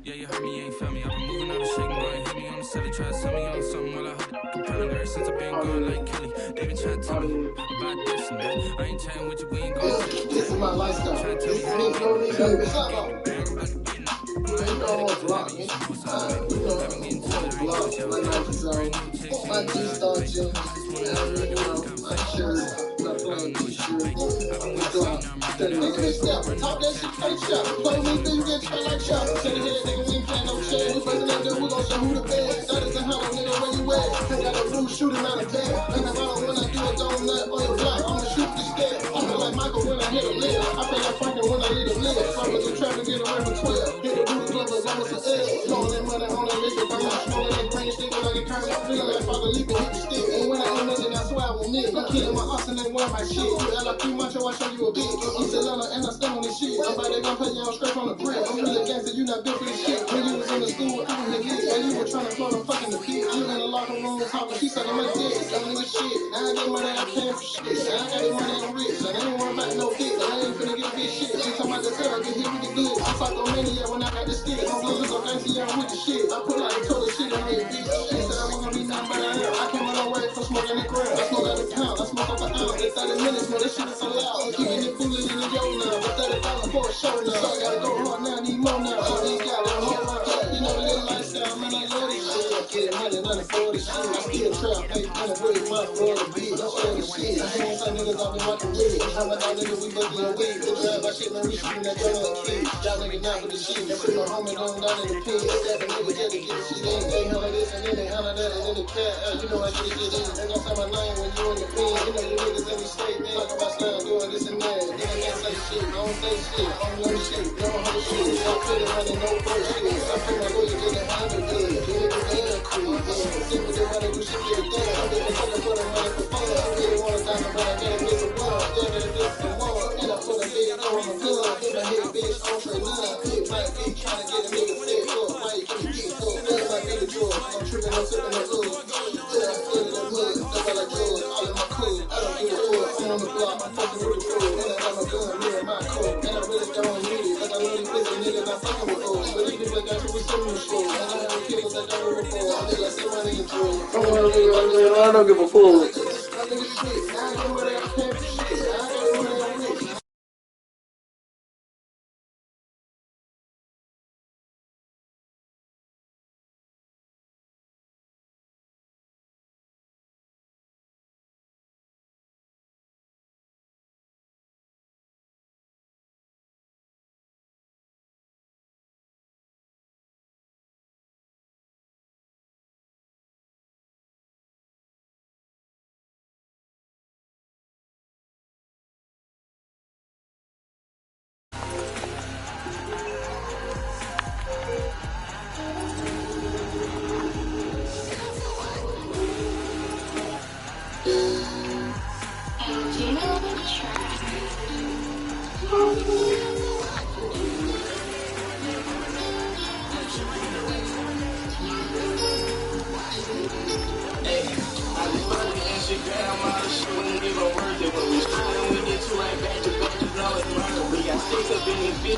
Yeah, you heard me, you ain't felt me. I've been moving on the shaking, boy. Hit me on the celly, try to sell me on something while I This is my lifestyle. This is me. No need to be something. You know I'm on block, man. You know I'm on block. My Nike zone. My G-Star gym. You know, my shirt. My plain t-shirt. Talk that shit, fake shot. Play me, then you get shot like shot. Say the head, nigga, we ain't playing no shit. We bustin' that good, we gon' show who the best. That is a hollow, nigga, where you at? I got a blue shooting out of bed. And if I don't when I do a donut on your block, I'ma shoot this dead. I feel like Michael when I hit a lid. I feel like Franklin when I eat a lid. So I'm in the trap and get away from 12. Hit the booty club as almost an L. Blowing that money on that liquor, I'm not smoking that green sticker like a Kermit. Feeling like Father Leaping hit the stick. And when I ain't nothing, I swear I will miss. I'm killing my oxen and wearing my shit. You LIP macho, I show you a bitch. I'm still on and I stand on this shit. I'm about to go pay you on scrape on the brick. I'm really gangster, you not built for this shit. When you was in the school, I was the geek. And you were trying to float, I'm fucking the beat. You in the locker room talking, she said I'm a dick. Selling nigga shit. Now I get money, I came for shit. Now I got this money, I'm rich. And I ain't worried about no dick. And I ain't finna get this shit. She talking about the tail, get hit with the glitch. I'm psychomania when I got the stick. I'm blue, so gangster, yeah, I'm with the shit. I put like a total shit on me, bitch. She said I wasn't gonna be nothing but I am. I came on the way for smoking the ground. I smoke out the pound, I smoke up an ounce. In 30 minutes, man, this shit is so loud. I'm keeping it fooling in the yo now. But $30 for a show now. So I gotta go hard now, need more now. So these guys don't hold on. You know, little lifestyle, man, I love this shit. I'm getting money, nothing for this shit. I still trap, pay money with my brother, bitch. I'm showing the shit. I ain't some niggas I've been rocking with. I'm a dog nigga, we bucking your weed. The drive, my shit, man, we shooting that gun on kid. Y'all niggas not with the shit. You put my homie going down in the pen. Stabbing niggas just to get the shit in. They handle this and then they handle that and then the cat. You know I get it in. They gon' say my name when you in the pen. You know you niggas in the state, man. Talk about style, doing this and that. Then I can't say shit. I don't say shit. I don't learn shit. I don't hold shit. I put it running no first shit. I put my lawyer get it handle good. You niggas ain't cool. See what they wanna do, shit get it done. I'm getting fucking for the money for fun. I really wanna die, but I gotta miss a one. Yeah, better miss the one. And I put a big throw on my gun. Hit my head, bitch, on straight line. Hit my feet, trying to get a nigga set up. Why you get me geeked up? That's my nigga drug. I'm tripping, I'm sipping the hood. Yeah, I'm feeling the hood. That's all I drugs. All in my cool. I don't give a fuck. I'm on the block. I'm fucking with the crew. And I got my gun, me and my crew. And I really don't need it. Cause I know these pussy niggas not fucking with us. But these niggas got you with some in the school. And I have killers that don't give a fuck. I think I see my nigga drugs. I don't give a fuck. My nigga shit. I ain't know where they came from shit. I ain't know where they went.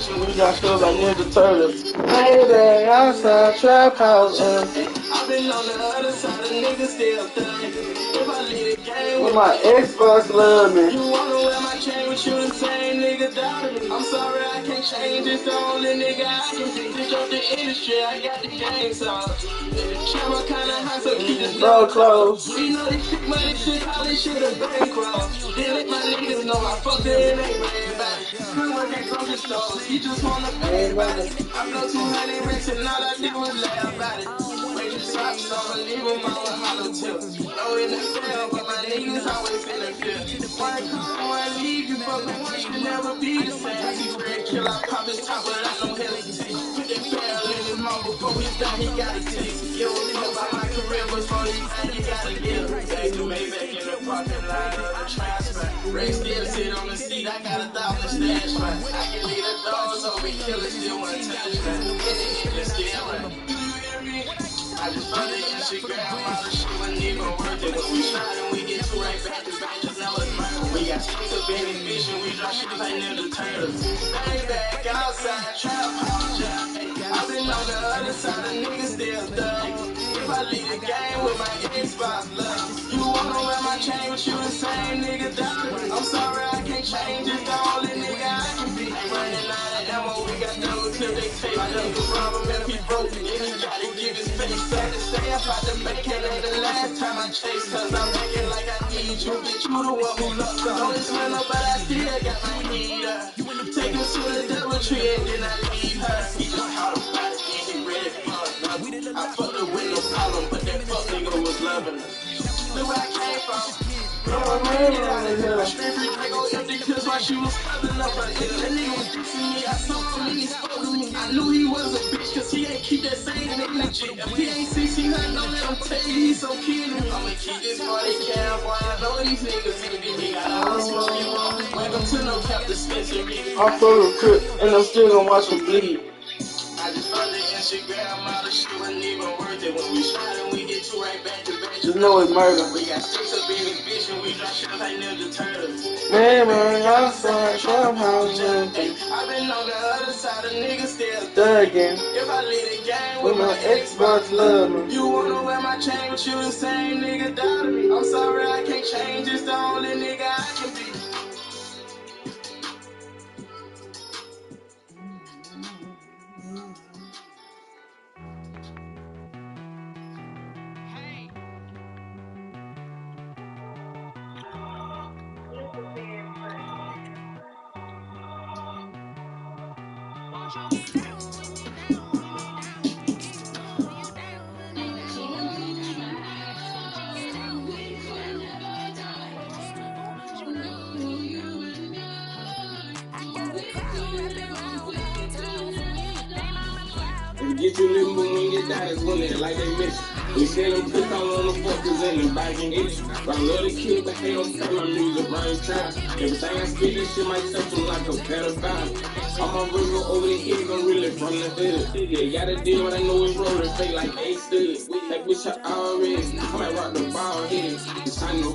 We got shows like Ninja Turtles. Baby, outside trap house. I've been on the other side, the niggas still thugging. If I leave the game with my Xbox, love me. You wanna wear my chain with you, the same nigga doubted me. I'm sorry, I can't change. It's the only nigga I can be. Pick up the industry, I got the game solved. The camera kinda high, so keep this bro close. We know this shit, money shit, all this shit a bankroll. Then let my niggas know I fucked it and ain't ran back. Screw work at grocery stores, he just wanna pay about it. I blow 200 racks and all I did was laugh about it. Waiting socks on, leave them all with hollow tips. Low in the cell, but my niggas always in the field. One come, one leave, you fuck with one, you never be the same. He's red kill, I pop his top without no hesitation. Put that barrel in his mouth before he die, he gotta taste. You don't know about my career before he die, you gotta live. Back to Maybach in the parking lot of the trash spot. Ray still sit on the seat, I got 1,000 stash spot. I can leave the doors open, killer still one touch that. It's still right. I just found the Instagram, all the shit wasn't even worth it. When we shot and we get two right back to back, just know it's murder. We got sticks up in the vision, we drop shit like Ninja Turtles. Bang back outside, trap house, I've been on the other side, the niggas still thugging. If I leave the game with my Xbox, love tape. I just rob him if he broke. And he gotta give his face. Sad to say, I'm about to make it ain't the last time I chase. Cause I'm making like I need you. Bitch, you the one who loves her. Don't smell her, but I still got my heater. Take him to the double tree and then I leave her. He just caught him by the end, he ready for another. I fucked her with no problem, but that fuck nigga was loving her. Look where I came from. My street free I go empty cause while she was fucking up her nigga. That nigga was dissing me, I saw him and he spoke to me. I knew he was a bitch cause he ain't keep that same energy. If he ain't 1600, don't let him tell you he's so keen to me. I'ma keep this party camp, boy, I know these niggas see me. He got all this money, welcome to no cap dispensary. I'm full of crip and I'm still gonna watch him bleed. I just found the Instagram, all the shit wasn't even worth it. When we shot and we get two right back to back. Just know it's murder. We got six up in this bitch and we drop shit like Ninja Turtles. Man, y'all saw Trump House. I've been on the other side, the niggas still thugging. If I leave the game With my Xbox love me. You wanna wear my chain, but you the same nigga doubted me. I'm sorry, I can't change, it's the only nigga I can be. Get you little when you die, that's when they like they miss you. We sell them pick all on the fuckers and the bag and itch. I love the kid, but they don't play my music right time. Everything I spit, this shit might touch them like a pedophile. I'm a river over the hill, I'm really from the hood. Yeah, gotta deal what I know is rolling, fake like A stud. That bitch I already, I might rock the ball head. I know.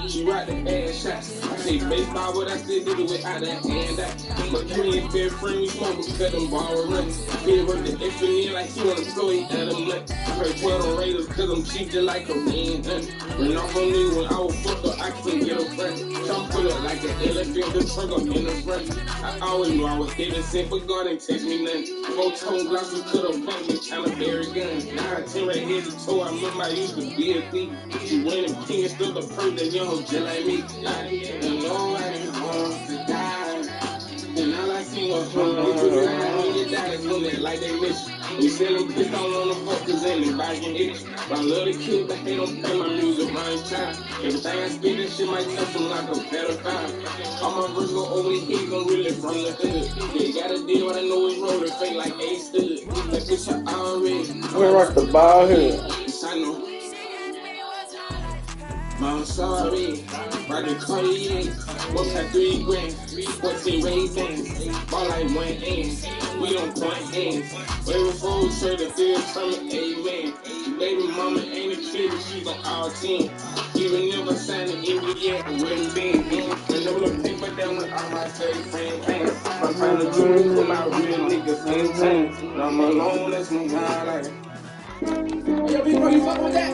She rock the ass shots. I say baseball, but I still do it without that hand out. But you ain't been friend, we smoke, cut them ball runs. Feel work the F in there like he wanna throw it at a nut. I heard 12 on Raiders cause I'm cheap just like a man. Run off on me when I was fucked up, I can't get a front. Come pull up like an elephant, the trunk up in the front. I always knew I was heaven sent, but God ain't text me nothing. 4-tone blocks, we could've pumped me, kinda buried gun. 9-10 right head to toe, I remember I used to be a thief. She winning king and still the person that young just like me. And nobody wants to die. And all I see was when you die, that's when they like they miss you. We sell them pissed on the fuckers and the bag and itch. But I love the kid, but they don't play my music right time. Everything I spit, this shit might touch them like a pedophile. I'm a Virgo over the hill, I'm really from the hood. Yeah, gotta deal what I know is rolling, fake like A stud. That bitch I already. We rock the ball here. I know. I'm sorry, by the Cartier, what's that 3 grand, 14 Ray-Bans, ball like 1 inch, we don't point hands, waiting for a shirt to feel coming, amen, baby mama ain't a kid, but she's on all 10, even if I sign an NBA, I wouldn't be, and no little paper down with all my fake friends, I'm trying to do with my real niggas in town, I'm alone, let's move on like it. Yo, people, you fuck with that?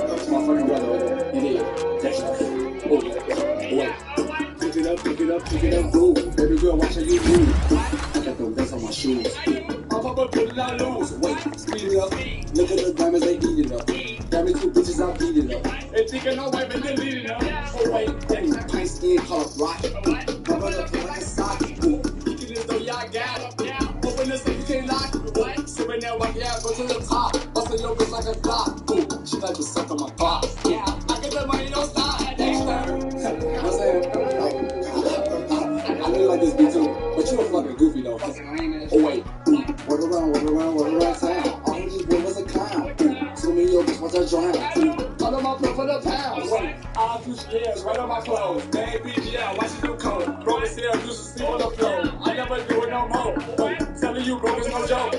That's my fucking brother. Yeah, that's wait. Pick it up, go. Baby girl, watch how you move. I got the best on my shoes. I'm about to put it on loose. Wait, speed it up. Look at the diamonds, they eat it up. Got me 2 bitches, I'll beat it up. They thinking no way, but they lead it up. Oh, wait, pint skin, call it rocket. My brother feel like a socket. You can just know y'all got it. Open this thing, you can't lock it. Sipping that white gas, go to the top. Bustin' your bitch like a clock. She like to suck on my pop. Yeah, I get the money, don't stop. Next time. I'm saying, I really like this beat too, but you a fucking goofy though. Oh wait, work around town. All these boys was a clown. Tell me your bitch wants to drown. All of my blood for the pounds. Wait, all 2 scares, right on my clothes. Bad bitch, yeah, watch you do cold. Broke as hell, used to sleep on the floor. I never do it no more. Wait, telling you broke is no joke.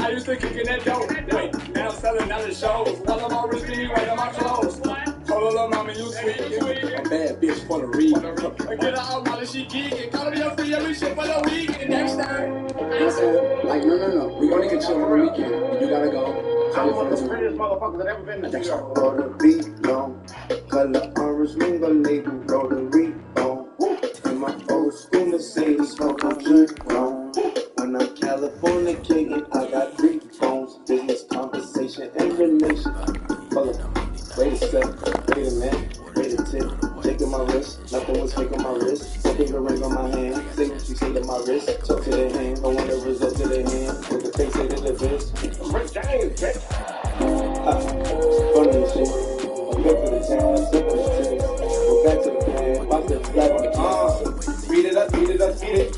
I used to kick in that dope. Wait, now I'm selling out the shows. All of my wrist being right on my clothes. Hold on, mama, you sweet. A bad bitch for the read. Get her out while she geeking. Call me up for every shit for the weekend. Next time. Like, no. We only can chill for the weekend. You gotta go. I'm one of the prettiest motherfuckers that ever been to the Roll the beat long, color orange, mingle label, roll the beat on. And my old school never say to smoke or drink wrong. When I'm Californicating, I got 3 phones, business, conversation, and relation. Hold up, wait a sec, wait a minute, wait a tick. Shaking my wrist, nothing was faking my wrist. 4-finger ring on my hand, say what you say to my wrist. Talk to their hand, I want the result to their hand. With the face say to the fist. Funny as shit. I'm good for the town, simple as tricks. Go back to the plan, watch the flag on the speed it up, speed it up, speed it.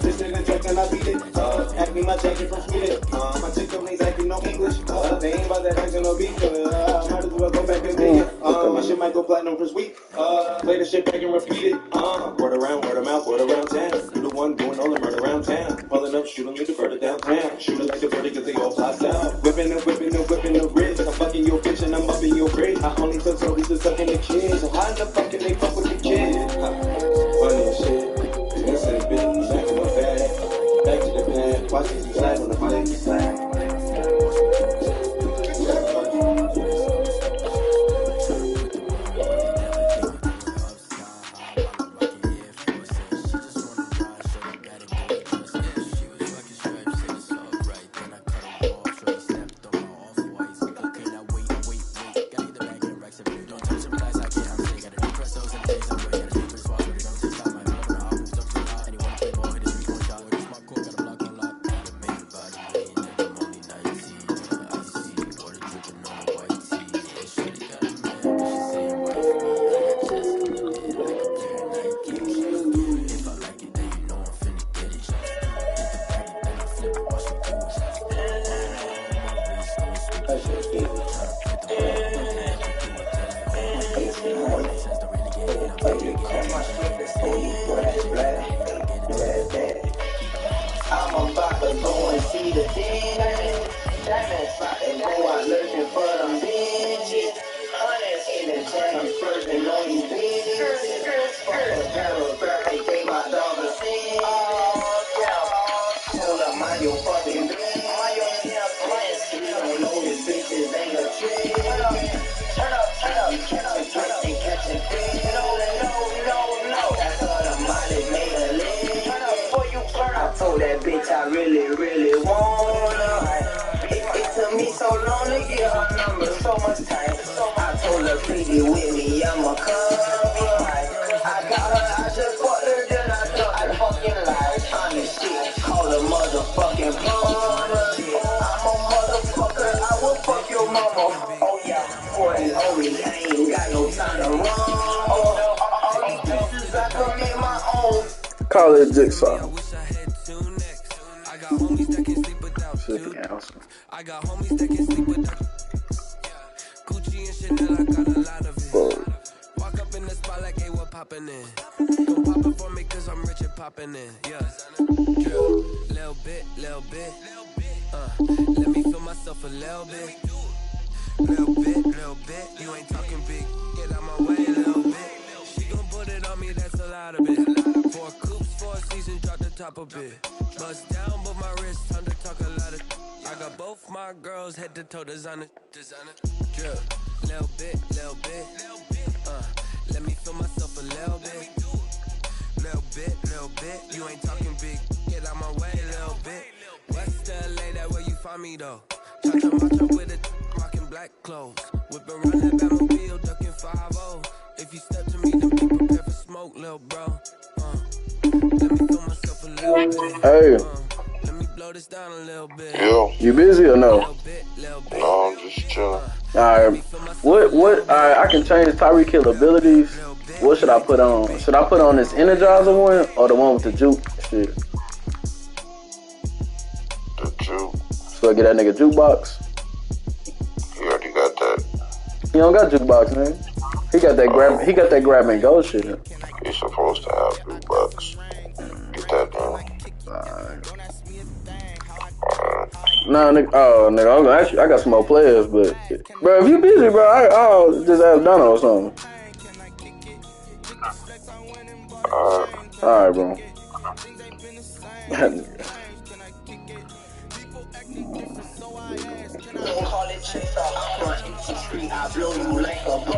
This in the track and I beat it. Act me my jacket from Sweden. My chick don't exactly know English. They ain't about that action no beat. Might as well go back and make it. My shit might go platinum for sweet. Play the shit back and repeat it. Word around, word of mouth, word around town. You the one doing all the murder around town. Pulling up, shooting me the further downtown. Shooting like the birdie cause they all fly south. Whipping and whipping and whipping the wrist. I'm fucking your bitch and I'm upping your grade. I only took toes to sucking the kids. So how the fuck can they fuck with the kids? Funny as shit. This is bitch, back in my bag. Back to the pad. Watch this slide on the plate. I'm about to go and see the demons. Diamonds about to go out looking for them bitches. Honest in the jam, swerving on these bitches. Fuck a barrel, they gave my dog a sin. Hold up, mind your fucking business. You don't know these bitches ain't a trick. Turn up, you catch a drink and catch a fish. No, that's all the mileage made a live. I told that bitch I really wanna. It took me so long to get her number, so much time. I told her, please get with me, I'ma cover. I got her, I just fucked her, then I thought I fucking lied. Honest shit, call her motherfucking plumber. I'm a motherfucker, I will fuck your mama. Oh yeah, 40 homie, I ain't got no time to run. All these pieces I can make my own. Call it Jigsaw. I got homies that can sleep without you. I got homies that can sleep without Gucci and Chanel, I got a lot of it. Walk up in the spot like, hey, what poppin' in? Don't pop it for me cause I'm rich and poppin' in. Yeah, drill, little bit. Let me feel myself a little bit. Little bit. You ain't talking big. Get out my way, little bit. She gon' put it on me, that's a lot of it. 4 coops, 4 seasons, drop the top a bit. Bust down, but my wrist, time to talk a lot of. I got both my girls head to toe designer. Drip, little bit. Let me feel myself a little bit. Little bit. You ain't talking big. Get out my way, little bit. West LA, that where you find me though. Cha-cha with it, rocking black clothes. Whip around that Batmobile, ducking 5-0. If you step to me, then be prepared for smoke, little bro. Let me feel myself a little bit. Hey. Let me blow this down a little bit. Yo. You busy or no? No, I'm just chilling. Alright. What I can change Tyreek Hill abilities. What should I put on? Should I put on this Energizer one or the one with the juke shit? The juke. So I get that nigga jukebox? He already got that. He don't got jukebox, man. He got that grab and go shit. He's supposed to have jukebox. Get that down. Nah, nigga. Oh, nigga. Actually, I got some more players, but bro, if you busy, bro, I'll just ask Donna or something. Alright, bro. Call it chase off. I'm on street, I blow you like a bubble.